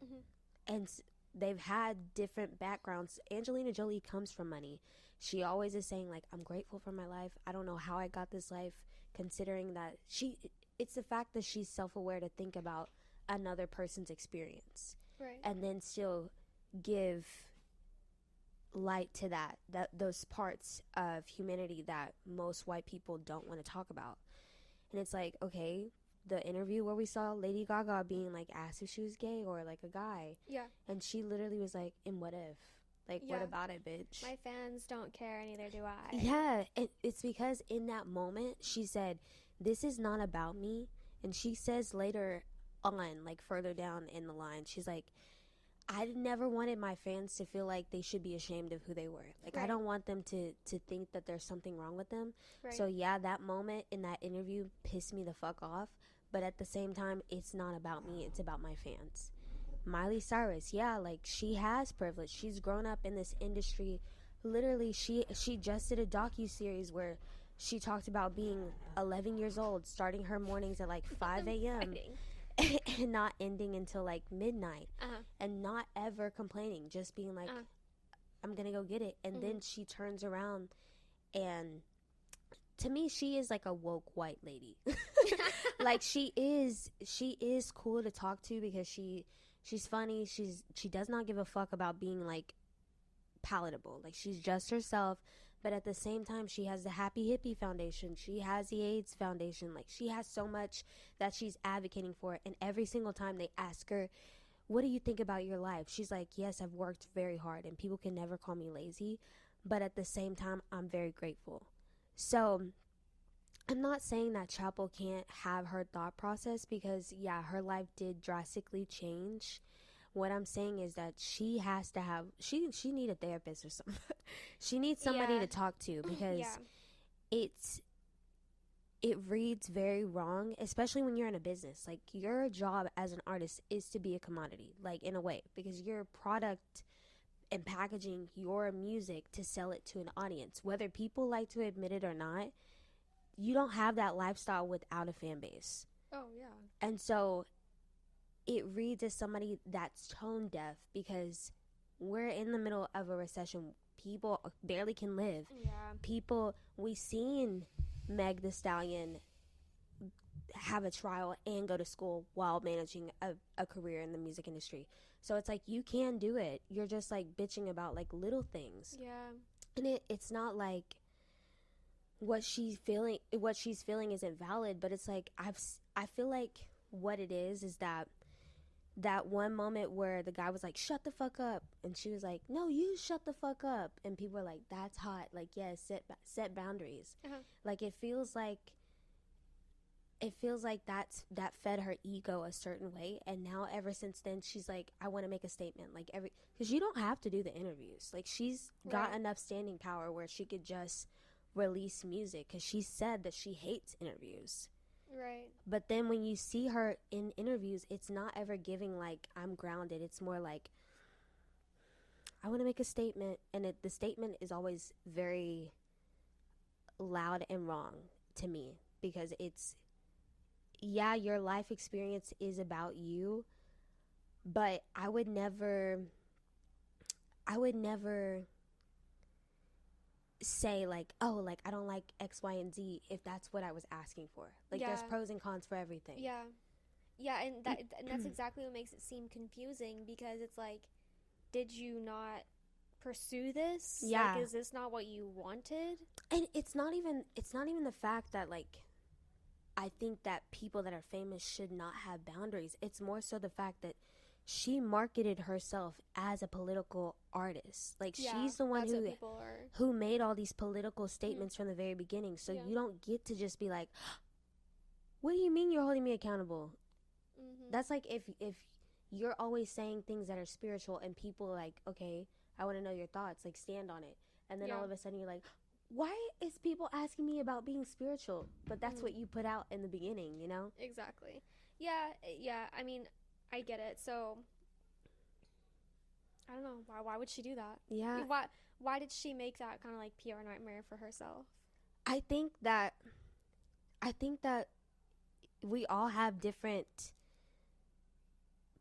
And they've had different backgrounds. Angelina Jolie comes from money. She always is saying, like, I'm grateful for my life. I don't know how I got this life, considering that it's the fact that she's self-aware to think about another person's experience. Right. And then still give light to those parts of humanity that most white people don't want to talk about. And it's like, okay, the interview where we saw Lady Gaga being, like, asked if she was gay or, like, a guy. Yeah. And she literally was like, and what if? Like, what about it, bitch? My fans don't care, neither do I. Yeah, it's because in that moment, she said, this is not about me. And she says later on, like, further down in the line, she's like, I never wanted my fans to feel like they should be ashamed of who they were. Like, I don't want them to think that there's something wrong with them. Right. So, yeah, that moment in that interview pissed me the fuck off. But at the same time, it's not about me. It's about my fans. Miley Cyrus, yeah, like, she has privilege. She's grown up in this industry. Literally, she just did a docuseries where She talked about being 11 years old, starting her mornings at like 5 a.m. and not ending until like midnight, and not ever complaining, just being like, I'm gonna go get it. And then she turns around, and to me, she is like a woke white lady. Like, she is cool to talk to because she's funny. She does not give a fuck about being like palatable. Like, she's just herself. But at the same time, she has the Happy Hippie Foundation. She has the AIDS Foundation. Like, she has so much that she's advocating for. And every single time they ask her, what do you think about your life? She's like, yes, I've worked very hard and people can never call me lazy. But at the same time, I'm very grateful. So I'm not saying that Chappell can't have her thought process because, yeah, her life did drastically change. What I'm saying is that she has to have, she need a therapist or something. She needs somebody to talk to because it reads very wrong, especially when you're in a business. Like, your job as an artist is to be a commodity, like, in a way, because your product and packaging your music to sell it to an audience. Whether people like to admit it or not, you don't have that lifestyle without a fan base. Oh, yeah. And so it reads as somebody that's tone deaf because we're in the middle of a recession. People barely can live. Yeah. People, we seen Meg Thee Stallion have a trial and go to school while managing a career in the music industry. So it's like, you can do it. You're just like bitching about like little things. Yeah. And it's not like what she's feeling isn't valid, but it's like I feel like what it is that one moment where the guy was like, shut the fuck up, and she was like, no, you shut the fuck up, and people were like, that's hot, like, yes, set boundaries. Like, it feels like that fed her ego a certain way, and now ever since then she's like, I want to make a statement, like, because you don't have to do the interviews. Like, she's got enough standing power where she could just release music, because she said that she hates interviews. Right. But then when you see her in interviews, it's not ever giving like, I'm grounded. It's more like, I want to make a statement, and the statement is always very loud and wrong to me, because it's, yeah, your life experience is about you, but I would never say like, oh, like, I don't like X, Y, and Z if that's what I was asking for. Like, there's pros and cons for everything. Yeah, and that's exactly what makes it seem confusing, because it's like, did you not pursue this? Yeah. Like, is this not what you wanted? And it's not even the fact that, like, I think that people that are famous should not have boundaries. It's more so the fact that she marketed herself as a political artist. Like, she's the one who made all these political statements from the very beginning. So you don't get to just be like, what do you mean you're holding me accountable? That's like if you're always saying things that are spiritual and people are like, okay, I want to know your thoughts, like, stand on it. And then all of a sudden you're like, why is people asking me about being spiritual? But that's what you put out in the beginning, you know? Exactly. Yeah, I mean, I get it. So, I don't know. Why would she do that? Yeah. Why did she make that kind of like PR nightmare for herself? I think that we all have different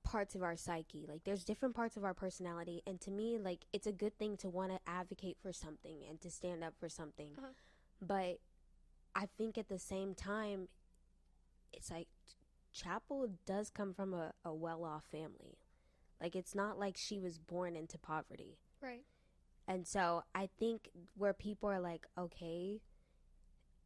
parts of our psyche. Like, there's different parts of our personality, and to me, like, it's a good thing to want to advocate for something and to stand up for something. But I think at the same time, it's like, Chappell does come from a well-off family. Like, it's not like she was born into poverty. Right. And so I think where people are like, okay,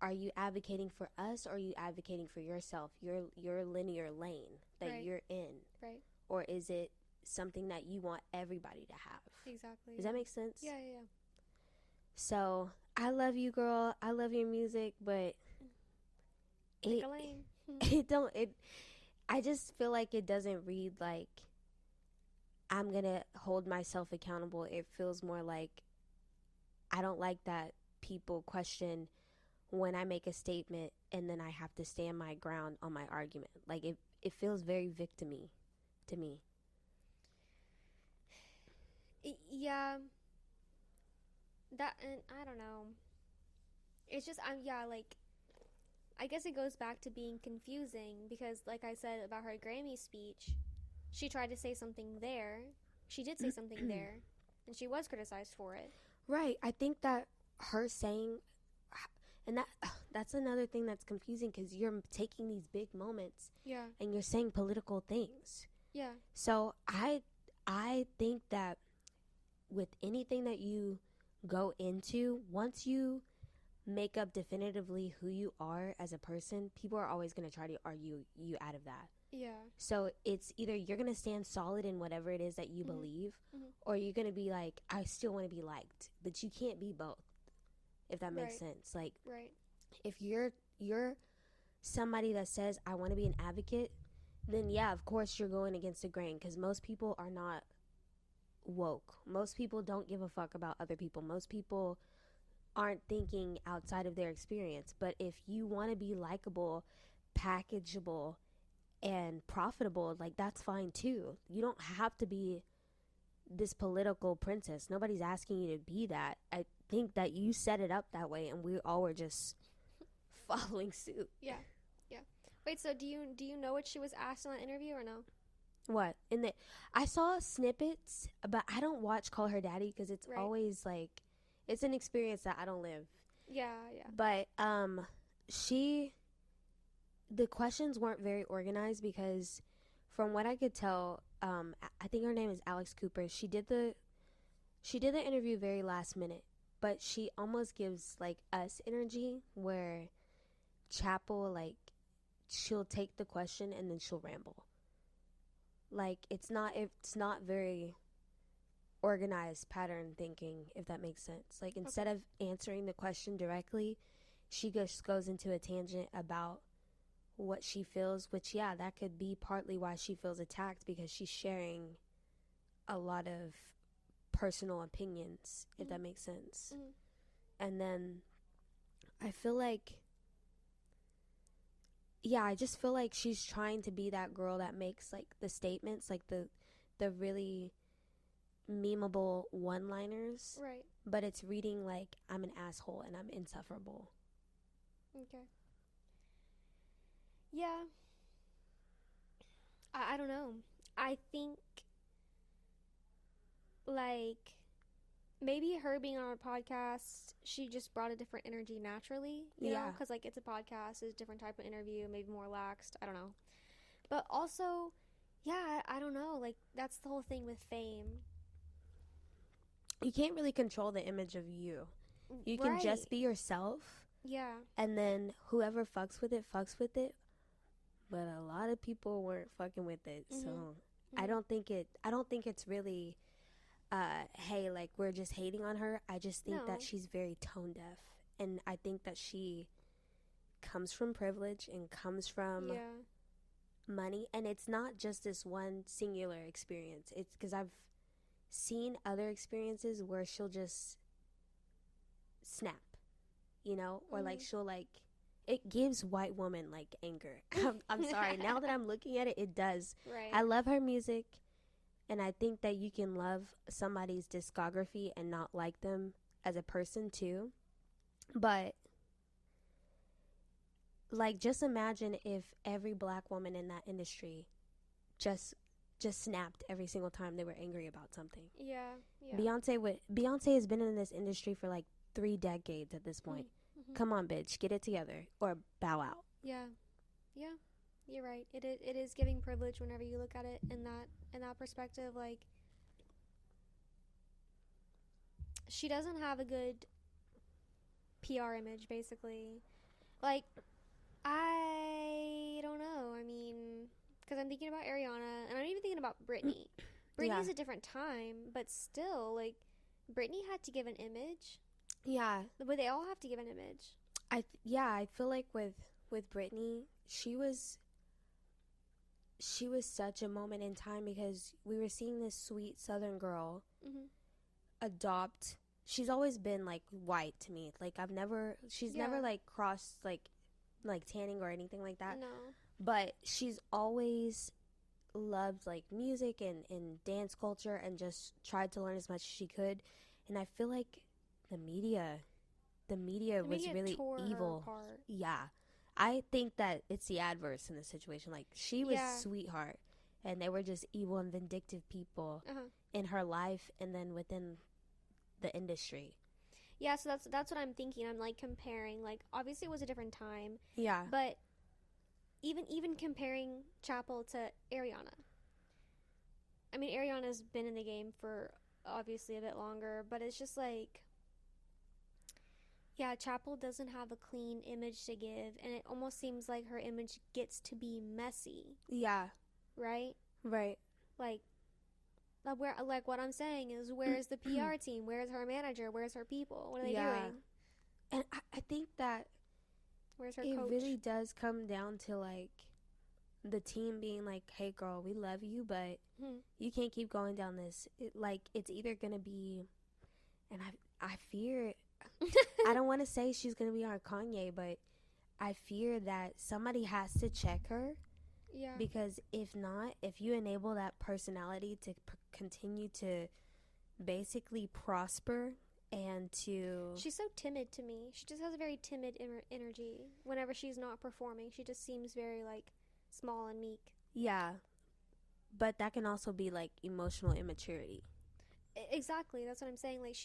are you advocating for us, or are you advocating for yourself, your linear lane that you're in? Right. Or is it something that you want everybody to have? Exactly. Does that make sense? Yeah. So, I love you, girl. I love your music, but I just feel like it doesn't read like I'm gonna hold myself accountable. It feels more like I don't like that people question when I make a statement and then I have to stand my ground on my argument. Like, it feels very victim-y to me. Yeah. That, and I don't know. it's just yeah, like I guess it goes back to being confusing because, like I said about her Grammy speech, she tried to say something there. She did say something there, and she was criticized for it. Right. I think that her saying, and that's another thing that's confusing because you're taking these big moments, yeah, and you're saying political things. Yeah. So I think that with anything that you go into, once you make up definitively who you are as a person, people are always going to try to argue you out of that. Yeah. So it's either you're going to stand solid in whatever it is that you believe, or you're going to be like, I still want to be liked. But you can't be both, if that makes sense. Like, if you're somebody that says, I want to be an advocate, then yeah, of course you're going against the grain, because most people are not woke. Most people don't give a fuck about other people. Most people aren't thinking outside of their experience. But if you want to be likable, packageable, and profitable, like, that's fine too. You don't have to be this political princess. Nobody's asking you to be that. I think that you set it up that way, and we all were just following suit. Yeah. Wait, so do you know what she was asked in that interview or no? What? I saw snippets, but I don't watch Call Her Daddy because it's always like, it's an experience that I don't live. Yeah. But the questions weren't very organized because from what I could tell, I think her name is Alex Cooper. She did the interview very last minute, but she almost gives like us energy where Chappell, like, she'll take the question and then she'll ramble. Like, it's not very organized pattern thinking, if that makes sense. Like, instead of answering the question directly, she just goes into a tangent about what she feels, which, yeah, that could be partly why she feels attacked, because she's sharing a lot of personal opinions, if that makes sense. And then I feel like, yeah, I just feel like she's trying to be that girl that makes, like, the statements, like the really memeable one-liners. Right. But it's reading like, I'm an asshole and I'm insufferable. Okay. Yeah. I don't know. I think, like, maybe her being on our podcast, she just brought a different energy naturally, you know? Because, like, it's a podcast, it's a different type of interview, maybe more relaxed, I don't know. But also, yeah, I don't know, like, that's the whole thing with fame. You can't really control the image of you. You can just be yourself. Yeah. And then whoever fucks with it. But a lot of people weren't fucking with it. So I don't think it's really, hey, like, we're just hating on her. I just think that she's very tone deaf. And I think that she comes from privilege and comes from money. And it's not just this one singular experience. It's because I've seen other experiences where she'll just snap, you know, or like she'll, like, it gives white woman like anger. I'm sorry. Now that I'm looking at it, it does. Right. I love her music, and I think that you can love somebody's discography and not like them as a person too. But, like, just imagine if every black woman in that industry just snapped every single time they were angry about something. Yeah. Beyonce has been in this industry for like 3 decades at this point. Come on, bitch, get it together or bow out. Yeah, you're right. It is giving privilege whenever you look at it in that perspective. Like, she doesn't have a good PR image, basically. Like, I don't know. I mean, because I'm thinking about Ariana, and I'm even thinking about Britney. Britney's a different time, but still, like, Britney had to give an image. Yeah. But they all have to give an image. I feel like with Britney, she was such a moment in time because we were seeing this sweet Southern girl adopt. She's always been, like, white to me. Like, she's never, like, crossed, like tanning or anything like that. No. But she's always loved, like, music and dance culture and just tried to learn as much as she could. And I feel like the media, the media was really evil. Yeah. I think that it's the adverse in the situation. Like, she was sweetheart, and they were just evil and vindictive people in her life and then within the industry. Yeah, so that's what I'm thinking. I'm, like, comparing. Like, obviously it was a different time. Yeah. But even comparing Chappell to Ariana. I mean, Ariana's been in the game for obviously a bit longer, but it's just like, yeah, Chappell doesn't have a clean image to give, and it almost seems like her image gets to be messy. Yeah. Right? Right. Like what I'm saying is, where's the PR team? Where's her manager? Where's her people? What are they doing? And I think that where's her it coach? really does come down to, like, the team being like, hey, girl, we love you, but you can't keep going down this. It's either going to be, and I fear, I don't want to say she's going to be our Kanye, but I fear that somebody has to check her. Yeah. Because if not, if you enable that personality to continue to basically prosper and to... She's so timid to me. She just has a very timid energy. Whenever she's not performing, she just seems very, like, small and meek. Yeah. But that can also be, like, emotional immaturity. Exactly. That's what I'm saying. Like,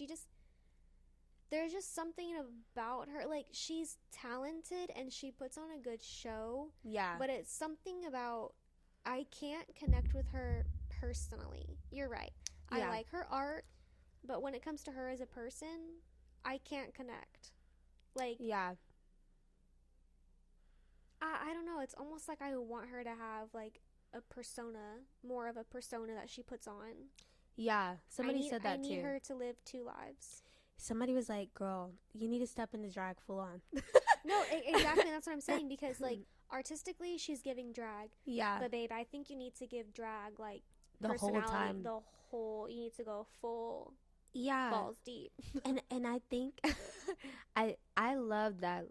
there's just something about her. Like, she's talented and she puts on a good show. Yeah. But it's something about, I can't connect with her personally. You're right. Yeah. I like her art, but when it comes to her as a person, I can't connect. Like, yeah. I don't know. It's almost like I want her to have, like, a persona, more of a persona that she puts on. Yeah. Somebody said that too. I need her to live two lives. Somebody was like, girl, you need to step into drag full on. No, exactly. That's what I'm saying. Because, like, artistically, she's giving drag. Yeah. But, babe, I think you need to give drag, like, the whole time. You need to go full. Yeah. Balls deep. and I think, I love that,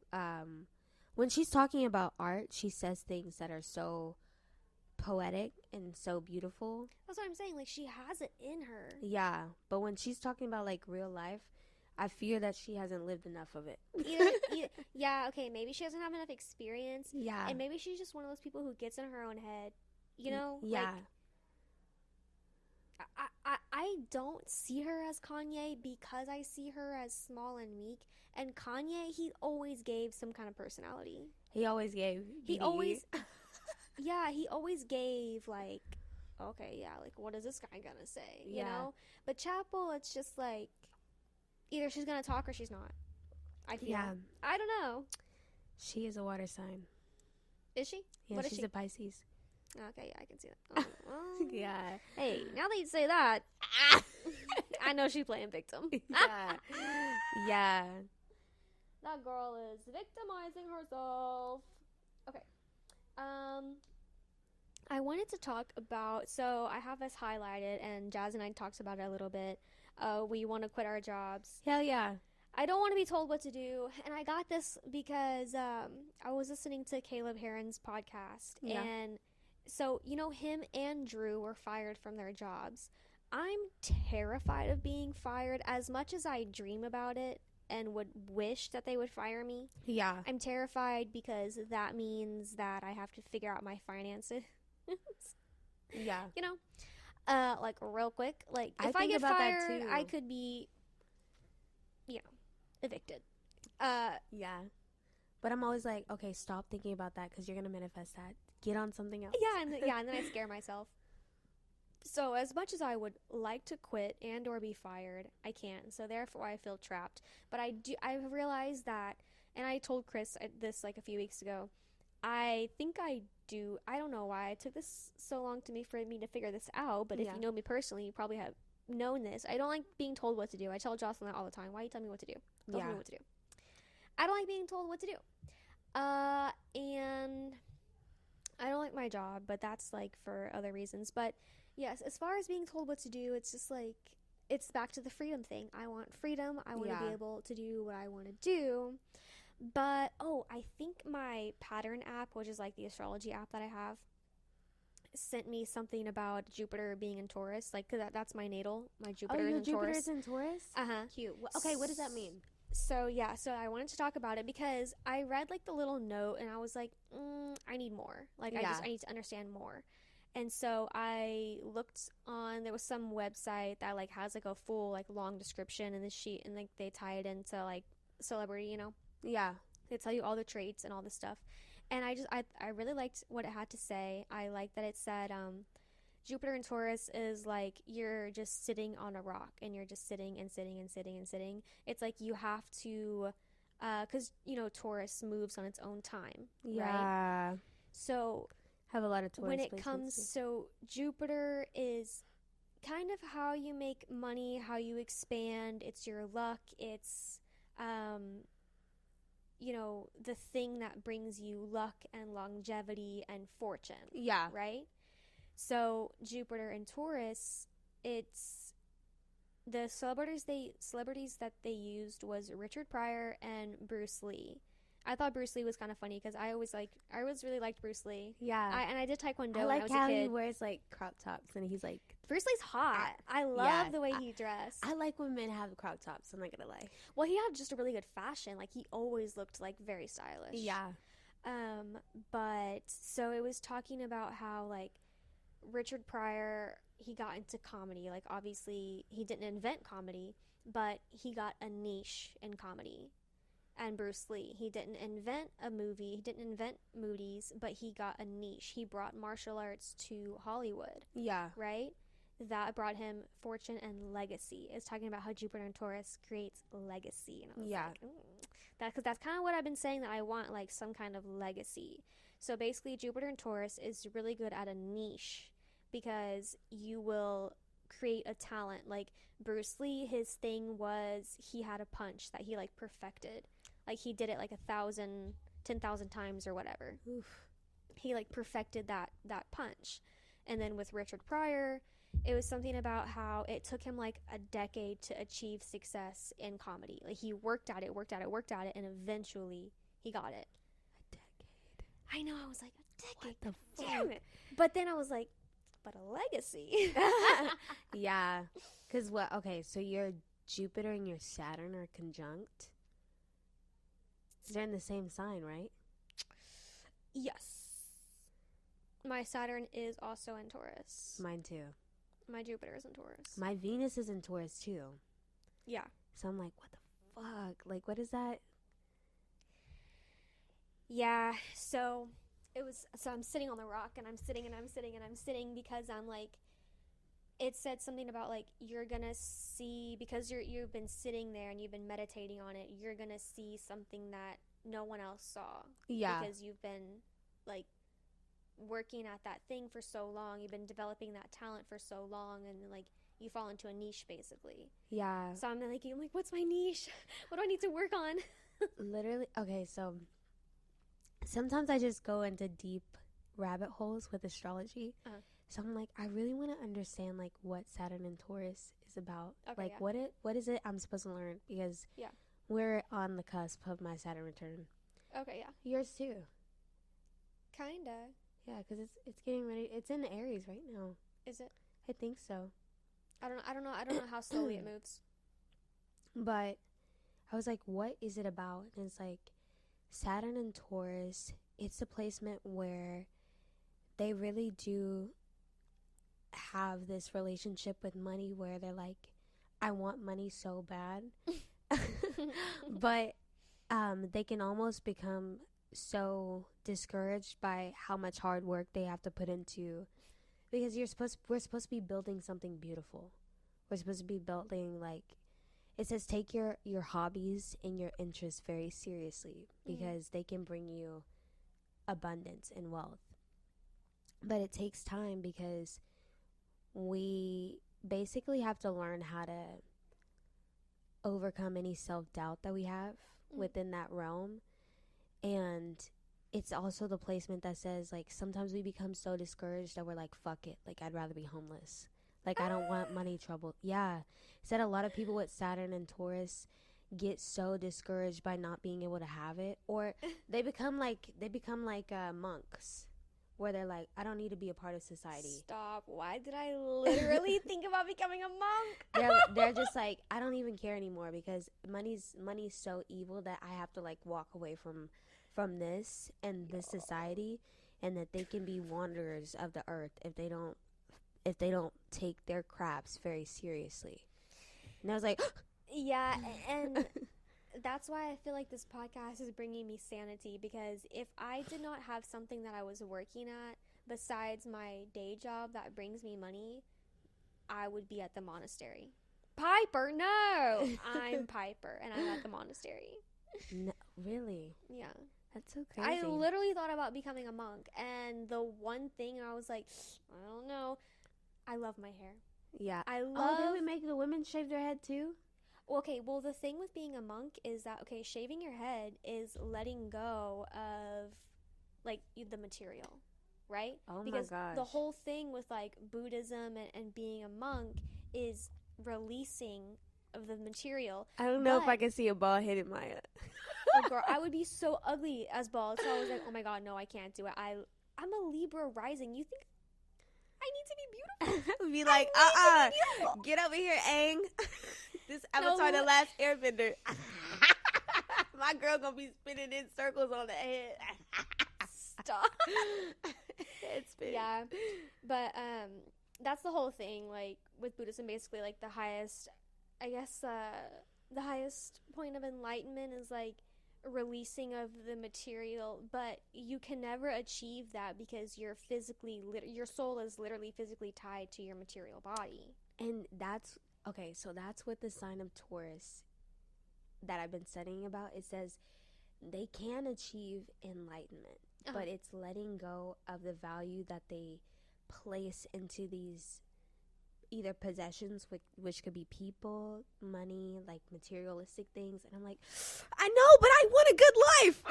when she's talking about art, she says things that are so poetic and so beautiful. That's what I'm saying. Like, she has it in her. Yeah. But when she's talking about, like, real life, I fear that she hasn't lived enough of it. Yeah, okay, maybe she doesn't have enough experience. Yeah. And maybe she's just one of those people who gets in her own head. You know? Yeah. Like, I don't see her as Kanye because I see her as small and meek. And Kanye, he always gave some kind of personality. He always gave. He always gave, like, okay, yeah, like, what is this guy gonna say? You know? But Chappell, it's just like, either she's gonna talk or she's not. I feel. Yeah. I don't know. She is a water sign. Is she? Yeah, what she's a Pisces. Okay, yeah, I can see that. Yeah. Hey, now that you say that, I know she's playing victim. Yeah. Yeah. That girl is victimizing herself. Okay. I wanted to talk about, so I have this highlighted, and Jazz and I talked about it a little bit. We want to quit our jobs. Hell yeah. I don't want to be told what to do, and I got this because I was listening to Caleb Heron's podcast, and so, you know, him and Drew were fired from their jobs. I'm terrified of being fired as much as I dream about it and would wish that they would fire me. Yeah. I'm terrified because that means that I have to figure out my finances. Yeah. You know? Like, real quick. Like, if I get fired, I could be, you know, evicted. Yeah. But I'm always like, okay, stop thinking about that because you're going to manifest that. Get on something else. Yeah, and then I scare myself. So as much as I would like to quit and or be fired, I can't. So therefore I feel trapped. But I've realized that, and I told Chris this like a few weeks ago, I think I don't know why it took this so long for me to figure this out, but if you know me personally, you probably have known this. I don't like being told what to do. I tell Jocelyn that all the time. Why you tell me what to do? Tell me what to do. I don't like being told what to do. And I don't like my job, but that's like for other reasons. But yes, as far as being told what to do, it's just like, it's back to the freedom thing. I want freedom. I want to be able to do what I want to do. But, I think my pattern app, which is like the astrology app that I have, sent me something about Jupiter being in Taurus. Like, 'cause that's my natal. My Jupiter is in Taurus. Jupiter's in Taurus? Uh-huh. Cute. Okay, what does that mean? So I wanted to talk about it because I read like the little note and I was like, I need more. Like I need to understand more. And so I looked on, there was some website that like has like a full like long description in the sheet, and like they tie it into like celebrity, you know? Yeah. They tell you all the traits and all this stuff. And I really liked what it had to say. I liked that it said, Jupiter in Taurus is like you're just sitting on a rock and you're just sitting and sitting and sitting and sitting. It's like you have to, because, you know, Taurus moves on its own time, Yeah. right? So Have a lot of Taurus when it placements comes, too. so Jupiter is kind of how you make money, how you expand. It's your luck. It's, you know, the thing that brings you luck and longevity and fortune. Yeah. Right? So Jupiter in Taurus, it's the celebrities that they used was Richard Pryor and Bruce Lee. I thought Bruce Lee was kind of funny because I always really liked Bruce Lee. Yeah. And I did Taekwondo I when like I was how a kid. he wears like crop tops and he's like, Bruce Lee's hot. I love the way he dressed. I like when men have crop tops, I'm not gonna lie. Well, he had just a really good fashion. Like he always looked like very stylish. Yeah. But so it was talking about how like Richard Pryor, he got into comedy. Like obviously he didn't invent comedy, but he got a niche in comedy. And Bruce Lee, he didn't invent a movie, he didn't invent movies, but he got a niche. He brought martial arts to Hollywood. Yeah. Right? That brought him fortune and legacy. It's talking about how Jupiter and Taurus creates legacy. And I was like, because that's kind of what I've been saying, that I want like some kind of legacy. So basically Jupiter and Taurus is really good at a niche because you will create a talent. Like Bruce Lee, his thing was he had a punch that he like perfected. Like he did it like 10,000 times or whatever. Oof. He like perfected that punch. And then with Richard Pryor, it was something about how it took him like a decade to achieve success in comedy. Like he worked at it, and eventually he got it. A decade. I know, I was like, a decade? What the fuck? Damn it. But then I was like, but a legacy. Yeah. Because what? Okay, so your Jupiter and your Saturn are conjunct. They're in the same sign, right? Yes. My Saturn is also in Taurus. Mine too. My Jupiter is in Taurus. My Venus is in Taurus too. Yeah. So I'm like, what the fuck? Like, what is that? Yeah. So I'm sitting on the rock and I'm sitting because I'm like, it said something about like, you're gonna see, because you've been sitting there and you've been meditating on it, you're gonna see something that no one else saw. Yeah. Because you've been like working at that thing for so long, you've been developing that talent for so long, and like you fall into a niche basically. Yeah. So I'm like, what's my niche? What do I need to work on? Literally. Okay, so sometimes I just go into deep rabbit holes with astrology. Uh-huh. So I'm like, I really want to understand like what Saturn and Taurus is about. Okay, like yeah. what is it I'm supposed to learn, because we're on the cusp of my Saturn return. Okay, yeah. Yours too. Kinda. Yeah, because it's getting ready. It's in Aries right now. Is it? I think so. I don't know how slowly it moves. But I was like, what is it about? And it's like Saturn and Taurus, it's a placement where they really do have this relationship with money where they're like, I want money so bad. But they can almost become so discouraged by how much hard work they have to put into, because we're supposed to be building something beautiful. We're supposed to be building, like, it says take your hobbies and your interests very seriously, because they can bring you abundance and wealth. But it takes time, because we basically have to learn how to overcome any self-doubt that we have within that realm. And it's also the placement that says, like, sometimes we become so discouraged that we're like, fuck it, like, I'd rather be homeless. Like, I don't want money trouble. Yeah. It said a lot of people with Saturn and Taurus get so discouraged by not being able to have it, or they become like monks, where they're like, I don't need to be a part of society. Stop. Why did I literally think about becoming a monk? They're just like, I don't even care anymore because money's so evil that I have to like walk away from this and this society, and that they can be wanderers of the earth if they don't take their crafts very seriously. And I was like, yeah, and that's why I feel like this podcast is bringing me sanity, because if I did not have something that I was working at besides my day job that brings me money, I would be at the monastery. Piper, no! I'm Piper, and I'm at the monastery. No, really? Yeah. That's so crazy. I literally thought about becoming a monk, and the one thing I was like, I don't know. I love my hair. Yeah. I love... Oh, they would make the women shave their head too? Okay, well, the thing with being a monk is that, okay, shaving your head is letting go of, like, the material, right? Oh, because my gosh. the whole thing with, like, Buddhism and being a monk is releasing of the material. I don't know if I can see a bald-headed Maya. Oh, girl, I would be so ugly as bald, so I was like, oh, my God, no, I can't do it. I'm a Libra rising. You think I need to be beautiful? I would be like, get over here, Aang. This Avatar, the last airbender. My girl gonna be spinning in circles on the head. Stop. Head spin. Yeah, but that's the whole thing. Like with Buddhism, basically, like the highest, I guess, the highest point of enlightenment is like releasing of the material. But you can never achieve that because you're physically, your soul is literally physically tied to your material body. And that's okay, so that's what the sign of Taurus that I've been studying about. It says they can achieve enlightenment, but it's letting go of the value that they place into these either possessions, which could be people, money, like materialistic things. And I'm like, I know, but I want a good life.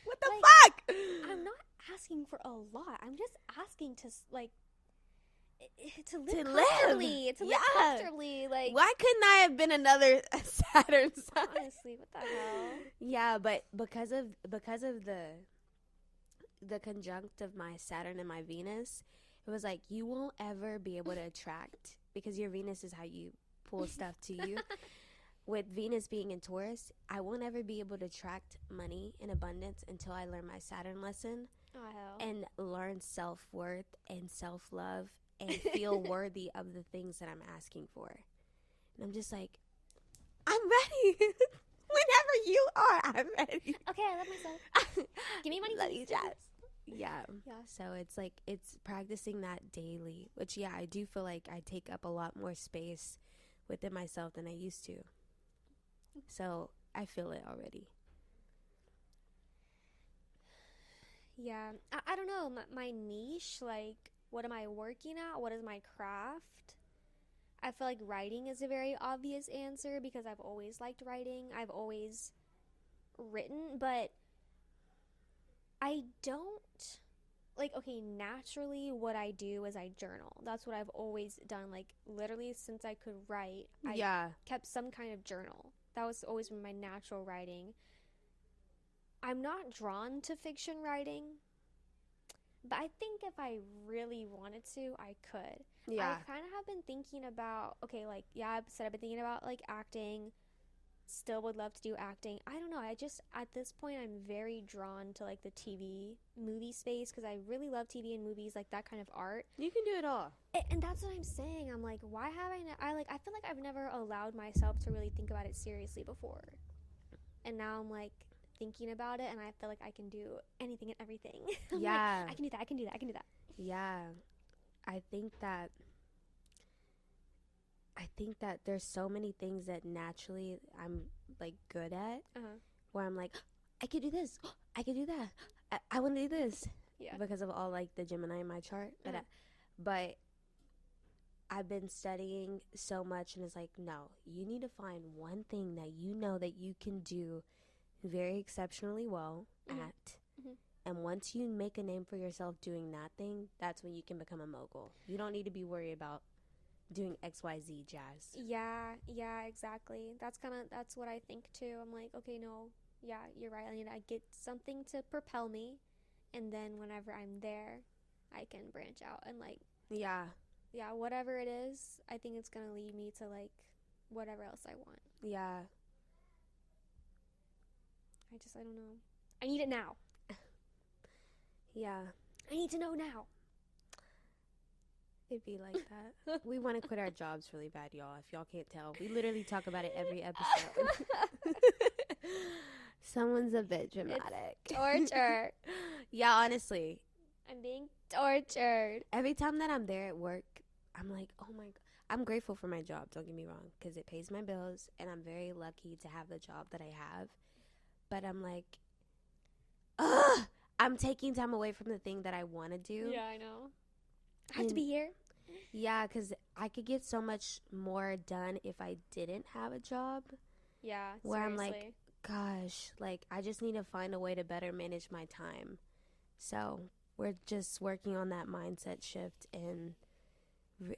What the fuck? I'm not asking for a lot. I'm just asking to, like, to live comfortably. To live comfortably. Like, why couldn't I have been another Saturn sign? Honestly, what the hell? Yeah, but because of the conjunct of my Saturn and my Venus, it was like you won't ever be able to attract, because your Venus is how you pull stuff to you. With Venus being in Taurus, I won't ever be able to attract money in abundance until I learn my Saturn lesson and learn self-worth and self-love and feel worthy of the things that I'm asking for. And I'm just like, I'm ready. Whenever you are, I'm ready. Okay, I love myself. Give me money. Love you, Jazz. Yeah. So it's like, it's practicing that daily, which, yeah, I do feel like I take up a lot more space within myself than I used to. So I feel it already. Yeah. I don't know. My niche, like, what am I working at? What is my craft? I feel like writing is a very obvious answer because I've always liked writing. I've always written, but I don't, like, okay, naturally what I do is I journal. That's what I've always done. Like, literally since I could write, I kept some kind of journal. That was always my natural writing. I'm not drawn to fiction writing, but I think if I really wanted to, I could. Yeah. I kind of have been thinking about, okay, like, yeah, I've been thinking about, like, acting. Still would love to do acting. I don't know. I just, at this point, I'm very drawn to, like, the TV, movie space, because I really love TV and movies, like, that kind of art. You can do it all. And that's what I'm saying. I'm like, why have I feel like I've never allowed myself to really think about it seriously before. And now I'm, like, thinking about it, and I feel like I can do anything and everything. Yeah. Like, I can do that, I can do that, I can do that. Yeah. I think that there's so many things that naturally I'm, like, good at, where I'm like, I could do this, I could do that, I want to do this, because of all, like, the Gemini in my chart. But I've been studying so much, and it's like, no, you need to find one thing that you know that you can do very exceptionally well at. And once you make a name for yourself doing that thing, that's when you can become a mogul. You don't need to be worried about doing XYZ jazz. Yeah, exactly. That's what I think too. I'm like, okay, no, yeah, you're right. I need to get something to propel me, and then whenever I'm there, I can branch out and like Yeah. yeah, whatever it is, I think it's gonna lead me to like whatever else I want. Yeah. I don't know. I need it now. Yeah. I need to know now. It'd be like that. We want to quit our jobs really bad, y'all. If y'all can't tell, we literally talk about it every episode. Someone's a bit dramatic. It's torture. Yeah, honestly. I'm being tortured. Every time that I'm there at work, I'm like, oh my God. I'm grateful for my job, don't get me wrong, because it pays my bills, and I'm very lucky to have the job that I have. But I'm like, ugh! I'm taking time away from the thing that I want to do. Yeah, I know. I have to be here. Yeah, because I could get so much more done if I didn't have a job. Yeah, where seriously. I'm like, gosh, like, I just need to find a way to better manage my time. So we're just working on that mindset shift, and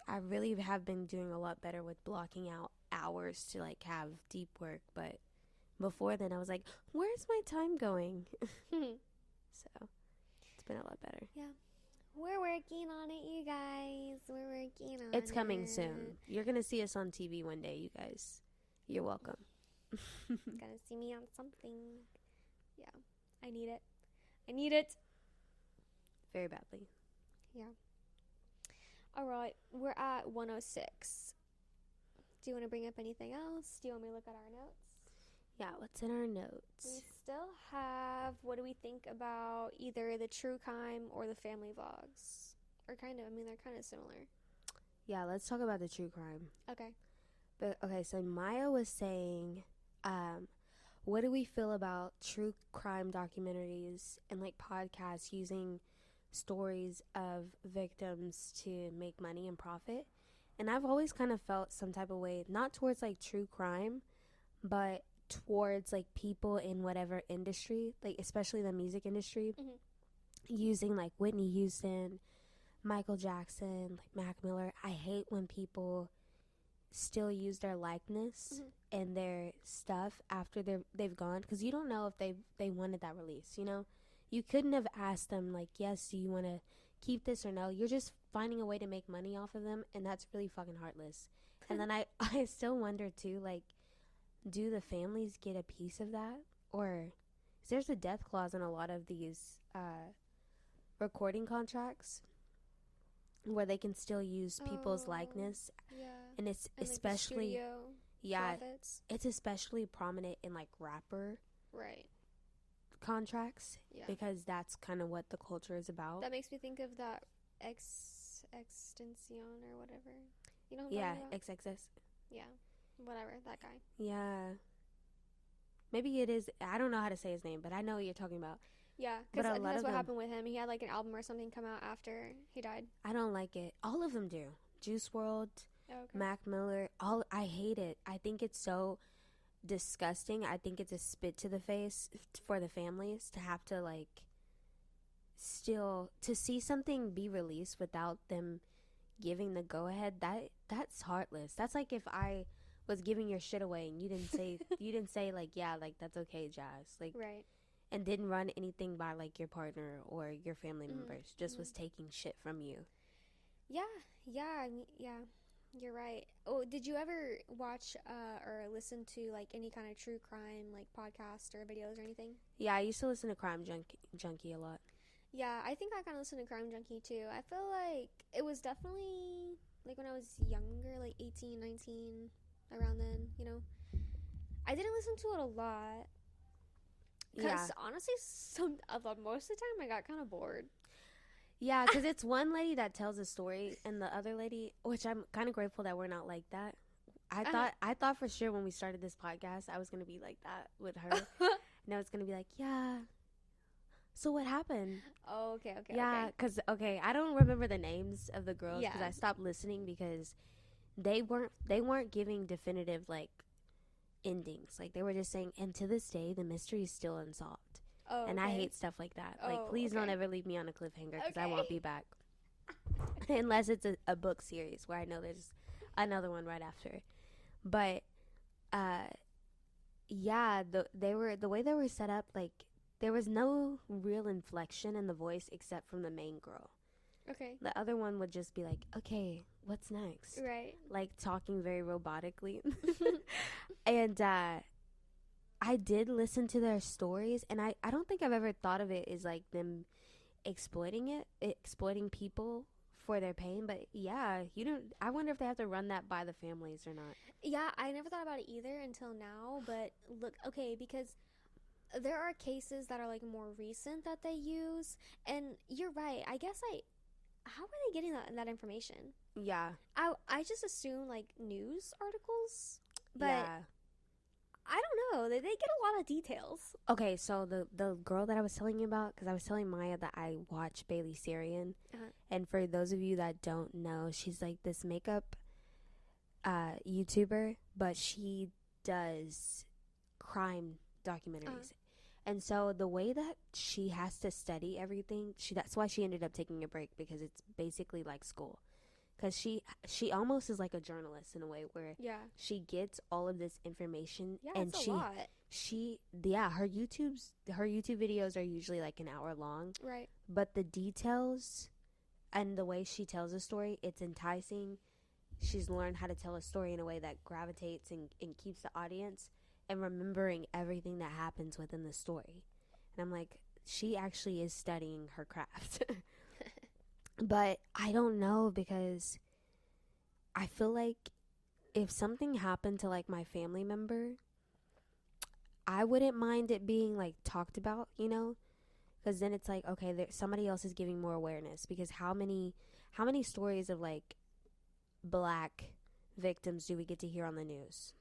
I really have been doing a lot better with blocking out hours to, like, have deep work. But before then, I was like, where's my time going? So it's been a lot better. Yeah. We're working on it, you guys. We're working on it. It's coming soon. You're going to see us on TV one day, you guys. You're welcome. Gonna see me on something. Yeah. I need it. I need it. Very badly. Yeah. All right. We're at 106. Do you want to bring up anything else? Do you want me to look at our notes? Yeah, what's in our notes? We still have, what do we think about either the true crime or the family vlogs? Or kind of, I mean, they're kind of similar. Yeah, let's talk about the true crime. Okay. But okay, so Maya was saying, what do we feel about true crime documentaries and like podcasts using stories of victims to make money and profit? And I've always kind of felt some type of way, not towards like true crime, but towards like people in whatever industry, like especially the music industry, using like Whitney Houston, Michael Jackson, like Mac Miller. I hate when people still use their likeness and their stuff after they've gone, because you don't know if they wanted that release. You know, you couldn't have asked them like, yes, do you want to keep this or no? You're just finding a way to make money off of them, and that's really fucking heartless. And then I still wonder too, like, do the families get a piece of that? Or there's a death clause in a lot of these recording contracts where they can still use people's likeness. Yeah. And it's and especially, like yeah, profits. it's especially prominent in like rapper Right. contracts, Yeah. because that's kind of what the culture is about. That makes me think of that Extension or whatever. You know who I'm Yeah, talking about? XXS. Yeah. Whatever, that guy. Yeah. Maybe it is. I don't know how to say his name, but I know what you're talking about. Yeah, But because a lot that's of what them- happened with him. He had like an album or something come out after he died. I don't like it. All of them do. Juice World, Oh, okay. Mac Miller, I hate it. I think it's so disgusting. I think it's a spit to the face for the families to have to like still to see something be released without them giving the go ahead. That's heartless. That's like if I was giving your shit away and you didn't say like, yeah, like that's okay, Jazz, like, Right. and didn't run anything by like your partner or your family members, just was taking shit from you. Yeah. I mean, yeah. You're right. Oh, did you ever watch or listen to like any kind of true crime like podcast or videos or anything? Yeah, I used to listen to Crime Junkie a lot. Yeah, I think I kind of listened to Crime Junkie too. I feel like it was definitely like when I was younger, like 18, 19, around then, you know. I didn't listen to it a lot. Because honestly, most of the time I got kind of bored. Yeah, because it's one lady that tells a story, and the other lady, which I'm kind of grateful that we're not like that. I thought for sure when we started this podcast, I was gonna be like that with her, and I was gonna be like, yeah. So what happened? Oh, okay. Yeah, because I don't remember the names of the girls because I stopped listening because they weren't giving definitive like endings. Like they were just saying, and to this day, the mystery is still unsolved. Oh, and I hate stuff like that. Like, Oh, please don't okay. ever leave me on a cliffhanger because I Okay. won't be back. Unless it's a book series where I know there's another one right after. But, yeah, the way they were set up, like, there was no real inflection in the voice except from the main girl. Okay. The other one would just be like, okay, what's next? Right. Like talking very robotically. And I did listen to their stories, and I don't think I've ever thought of it as like them exploiting people for their pain. But yeah, I wonder if they have to run that by the families or not. Yeah, I never thought about it either until now. But look, okay, because there are cases that are like more recent that they use, and you're right. I guess how are they getting that information? Yeah. I just assume like news articles, but Yeah. I don't know. They get a lot of details. Okay, so the girl that I was telling you about, because I was telling Maya that I watch Bailey Sarian, and for those of you that don't know, she's like this makeup YouTuber, but she does crime documentaries. And so the way that she has to study everything, that's why she ended up taking a break, because it's basically like school. Because she almost is like a journalist in a way, where she gets all of this information, and it's a lot. her YouTube videos are usually like an hour long, right? But the details and the way she tells a story, it's enticing. She's learned how to tell a story in a way that gravitates and keeps the audience and remembering everything that happens within the story. And I'm like, she actually is studying her craft. But I don't know, because I feel like if something happened to like my family member, I wouldn't mind it being like talked about, because then it's like, okay, somebody else is giving more awareness. Because how many stories of like Black victims do we get to hear on the news?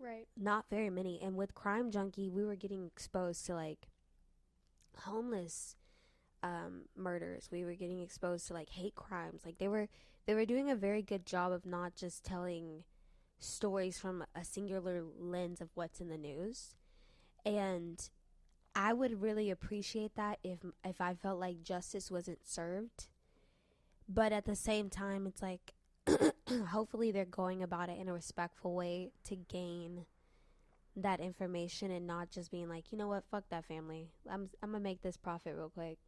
Right. Not very many. And with Crime Junkie, we were getting exposed to like homeless murders. We were getting exposed to like hate crimes. Like they were doing a very good job of not just telling stories from a singular lens of what's in the news. And I would really appreciate that if I felt like justice wasn't served. But at the same time, it's like hopefully they're going about it in a respectful way to gain that information, and not just being like, you know what, fuck that family. I'm gonna make this profit real quick.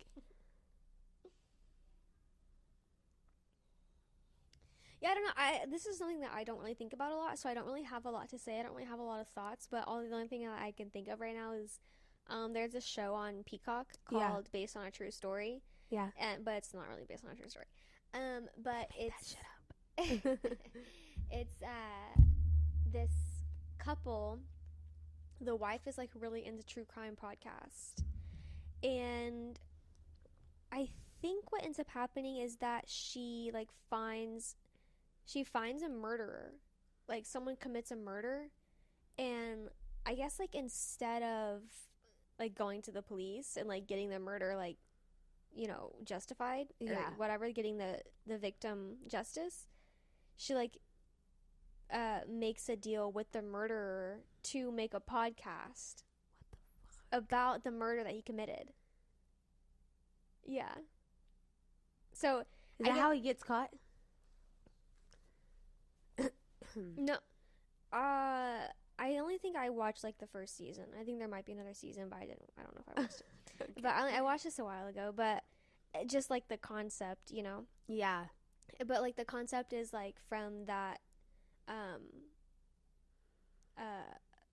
Yeah, I don't know. This is something that I don't really think about a lot, so I don't really have a lot to say. I don't really have a lot of thoughts, but the only thing that I can think of right now is there's a show on Peacock called Based on a True Story. Yeah. But it's not really based on a true story. But it's that shit up. it's this couple. The wife is like really into true crime podcast, and I think what ends up happening is that she finds a murderer, like someone commits a murder, and I guess like instead of like going to the police and like getting the murder like, justified or whatever, getting the victim justice, she like makes a deal with the murderer to make a podcast about the murder that he committed. Yeah. So is that how he gets caught? No. I only think I watched like the first season. I think there might be another season, but I don't know if I watched it. Okay. But I watched this a while ago, but just like the concept, Yeah. But like the concept is like from that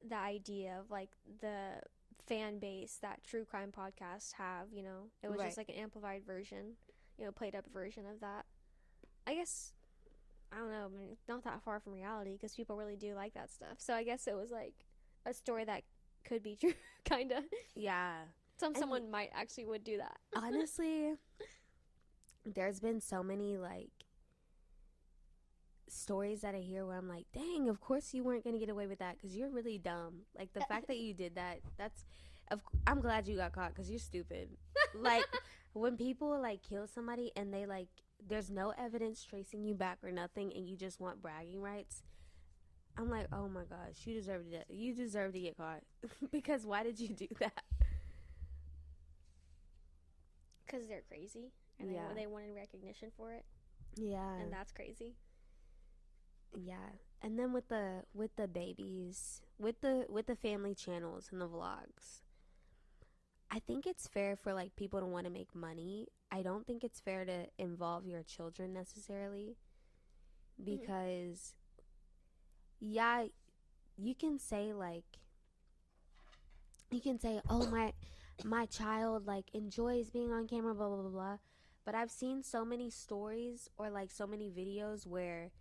the idea of like the fan base that true crime podcasts have, it was just like an amplified version, played up version of that. I guess, I don't know, I mean, not that far from reality, because people really do like that stuff. So I guess it was like a story that could be true, kind of. Yeah. Someone might actually would do that. Honestly, there's been so many like stories that I hear where I'm like, dang, of course you weren't gonna get away with that, because you're really dumb. Like the fact that you did that, I'm glad you got caught, because you're stupid. Like when people like kill somebody and they like, there's no evidence tracing you back or nothing, and you just want bragging rights, I'm like, oh my gosh, you deserve to get caught. Because why did you do that? Because they're crazy, and they wanted recognition for it. Yeah. And that's crazy. Yeah. And then with the babies, with the family channels and the vlogs, I think it's fair for like people to want to make money. I don't think it's fair to involve your children necessarily, because yeah, you can say like, oh, my child like enjoys being on camera, blah blah blah blah. But I've seen so many stories or like so many videos where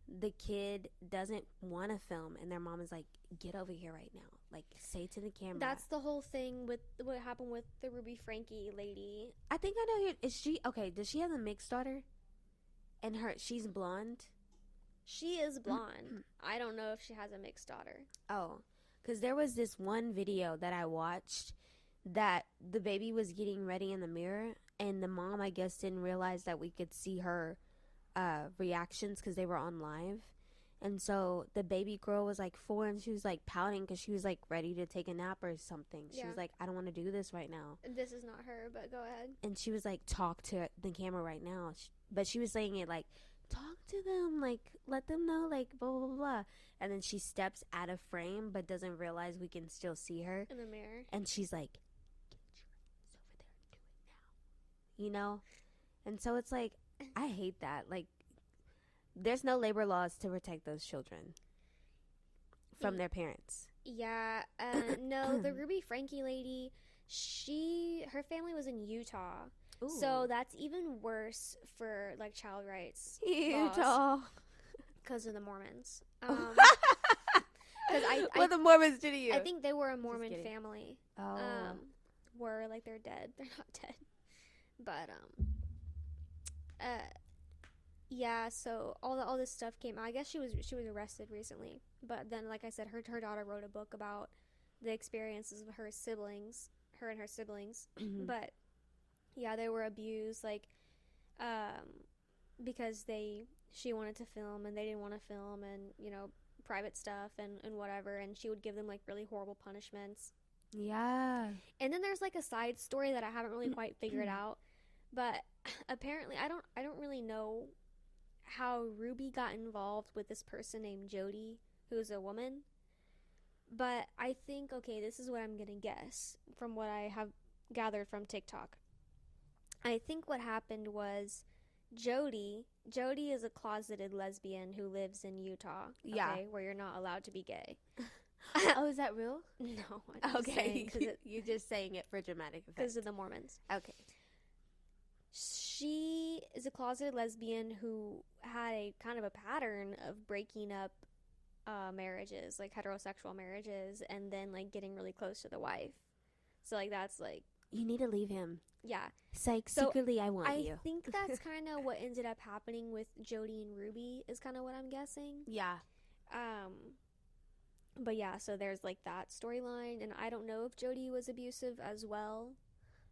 the kid doesn't want to film and their mom is like, get over here right now, like say to the camera. That's the whole thing with what happened with the Ruby Frankie lady. I think I know. Is she okay? Does she have a mixed daughter? And she's blonde. She is blonde. I don't know if she has a mixed daughter. Oh, because there was this one video that I watched that the baby was getting ready in the mirror, and the mom, I guess, didn't realize that we could see her reactions because they were on live. And so the baby girl was like 4 and she was like pouting because she was like ready to take a nap or something. She was like, I don't want to do this right now. This is not her, but go ahead. And she was like, talk to the camera right now. But she was saying it like, talk to them, like let them know, like blah blah blah. And then she steps out of frame but doesn't realize we can still see her in the mirror. And she's like, get your ass over there and do it now. You know? And so it's like, I hate that. Like, there's no labor laws to protect those children from their parents. Yeah. No, the Ruby Frankie lady, her family was in Utah. Ooh. So that's even worse for like child rights. Utah. Because of the Mormons. What the Mormons did to you? I think they were a Mormon family. Oh. Were like they're dead. They're not dead. But yeah, so all this stuff came out. I guess she was arrested recently. But then, like I said, her daughter wrote a book about the experiences of her and her siblings. But yeah, they were abused, like, because she wanted to film and they didn't want to film, and you know, private stuff and whatever, and she would give them like really horrible punishments. Yeah. And then there's like a side story that I haven't really quite figured out, but apparently I don't really know how Ruby got involved with this person named Jody, who's a woman. But I think, okay, this is what I'm gonna guess from what I have gathered from TikTok. I think what happened was Jody is a closeted lesbian who lives in Utah. Yeah. Okay, where you're not allowed to be gay. Oh, is that real? No. Okay. You're just saying it for dramatic effect. Because of the Mormons. Okay. She is a closeted lesbian who had a kind of a pattern of breaking up marriages, like heterosexual marriages, and then like getting really close to the wife. So like that's like, you need to leave him. Yeah. Psych, secretly I want you. I think that's kind of what ended up happening with Jody and Ruby is kind of what I'm guessing. Yeah. But yeah, so there's like that storyline, and I don't know if Jody was abusive as well,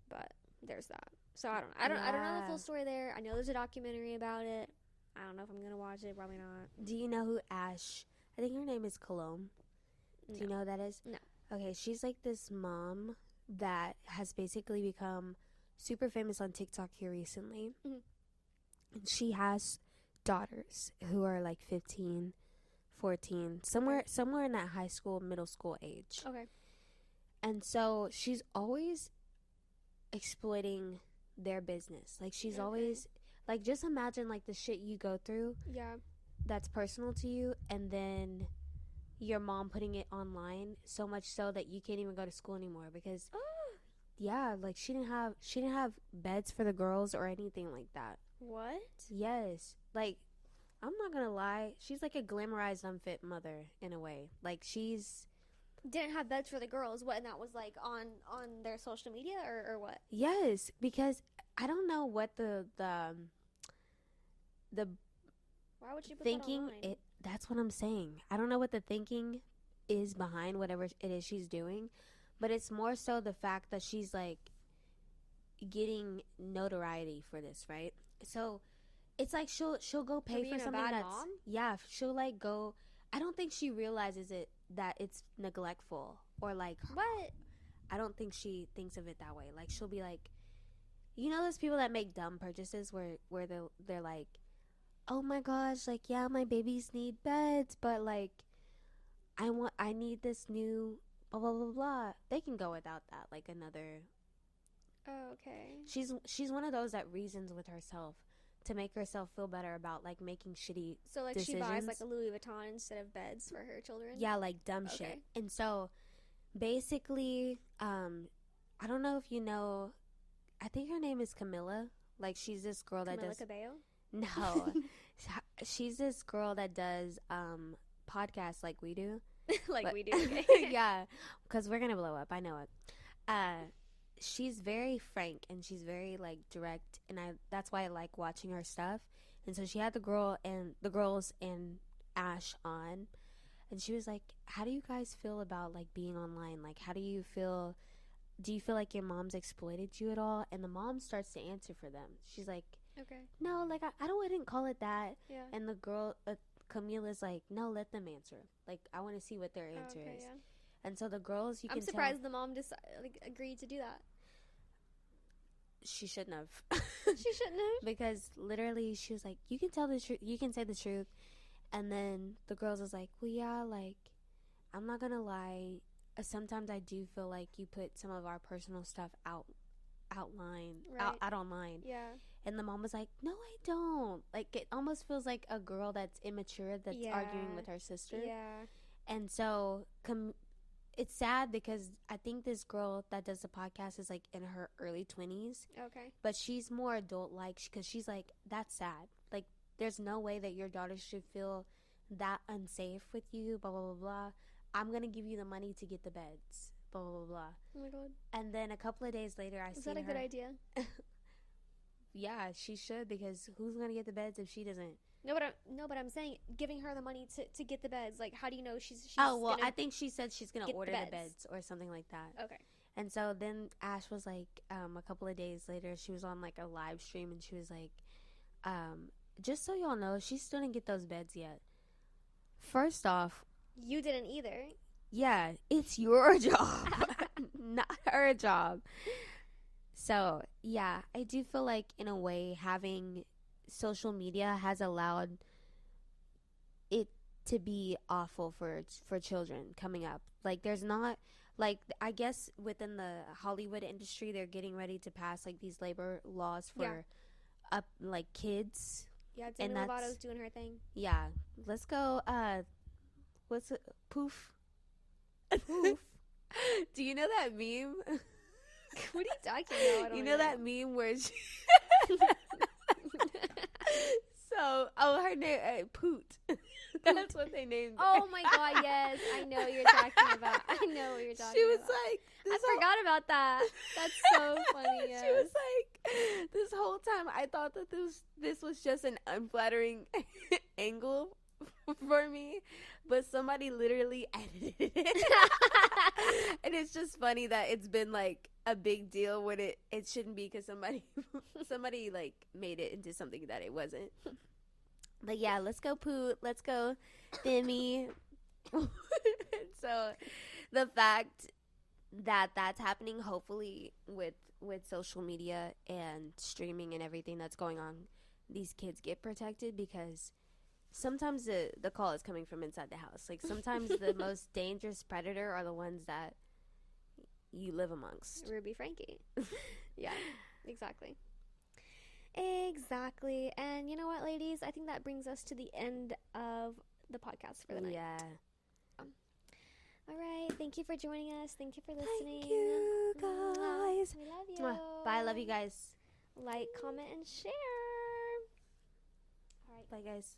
but there's that. So I don't know the full story there. I know there's a documentary about it. I don't know if I'm gonna watch it. Probably not. Do you know who Ash? I think her name is Cologne. Do you know who that is? No. Okay, she's like this mom that has basically become super famous on TikTok here recently. Mm-hmm. And she has daughters who are like 15, 14, somewhere in that high school, middle school age. Okay. And so she's always exploiting their business. Like she's always like, just imagine like the shit you go through. Yeah. That's personal to you, and then your mom putting it online, so much so that you can't even go to school anymore because yeah, like she didn't have beds for the girls or anything like that. What? Yes. Like, I'm not gonna lie, she's like a glamorized unfit mother in a way. Like she's didn't have beds for the girls. What? And that was like on their social media or what? Yes, because I don't know what the why would she put thinking that online? That's what I'm saying. I don't know what the thinking is behind whatever it is she's doing, but it's more so the fact that she's like getting notoriety for this, right? So it's like she'll go pay for something that's mom? Yeah, she'll like go. I don't think she realizes it that it's neglectful or like what. I don't think she thinks of it that way. Like she'll be like, you know, those people that make dumb purchases where they're like, oh my gosh, like, yeah, my babies need beds, but like I need this new blah blah blah blah. They can go without that. Like another. Oh, okay. She's one of those that reasons with herself to make herself feel better about like making shitty So like decisions. she buys like a Louis Vuitton instead of beds for her children. Yeah, like dumb shit. And so basically, I don't know if you know. I think her name is Camilla. Like she's this girl that does. Cabello? No, she's this girl that does podcasts like we do. Like we do. Okay. Yeah, because we're gonna blow up. I know it. She's very frank and she's very like direct, and that's why I like watching her stuff. And so she had the girls and Ash on, and she was like, "How do you guys feel about like being online? Like, how do you feel? Do you feel like your mom's exploited you at all?" And the mom starts to answer for them. She's like, "Okay, no, like I wouldn't call it that." Yeah. And the girl, Camila's like, "No, let them answer. Like, I want to see what their answer is." Yeah. And so the girls, I'm surprised the mom agreed to do that. She shouldn't have. She shouldn't have. Because literally, she was like, "You can tell the truth. You can say the truth." And then the girls was like, "Well, yeah, like, I'm not gonna lie. Sometimes I do feel like you put some of our personal stuff out online." Yeah. And the mom was like, "No, I don't." Like, it almost feels like a girl that's immature that's arguing with her sister. Yeah. And so it's sad because I think this girl that does the podcast is like in her early 20s. Okay. But she's more adult-like because she's like, that's sad. Like, there's no way that your daughter should feel that unsafe with you, blah, blah, blah, blah. I'm going to give you the money to get the beds, blah, blah, blah, blah. Oh, my God. And then a couple of days later, I see her. Is that a good idea? Yeah, she should, because who's going to get the beds if she doesn't? No, but I'm saying giving her the money to get the beds. Like, how do you know she's oh, well, I think she said she's going to order the beds or something like that. Okay. And so then Ash was like, a couple of days later, she was on like a live stream and she was like, just so y'all know, she still didn't get those beds yet. First off, you didn't either. Yeah, it's your job, not her job. So, yeah, I do feel like in a way having social media has allowed it to be awful for children coming up. Like, there's not, like, I guess within the Hollywood industry, they're getting ready to pass like these labor laws for like kids. Yeah, Demi Lovato's doing her thing. Yeah, let's go. What's it? Poof. Poof. Do you know that meme? What are you talking about? You know that meme where she her name Poot. That's what they named her. Oh my God, yes. I know what you're talking about. I know what you're talking about. She was like, I forgot about that. That's so funny. Yes. She was like, this whole time I thought that this was just an unflattering angle for me, but somebody literally edited it. And it's just funny that it's been like a big deal when it shouldn't be, because somebody like made it into something that it wasn't. But yeah, let's go Poot, let's go Demi. So the fact that that's happening, hopefully with social media and streaming and everything that's going on, these kids get protected, because sometimes the call is coming from inside the house. Like, sometimes the most dangerous predator are the ones that you live amongst. Ruby Frankie. Yeah, exactly. And you know what, ladies? I think that brings us to the end of the podcast for the night. Yeah. All right. Thank you for joining us. Thank you for listening. Thank you, guys. We love you. Bye. I love you guys. Like, comment, and share. All right. Bye, guys.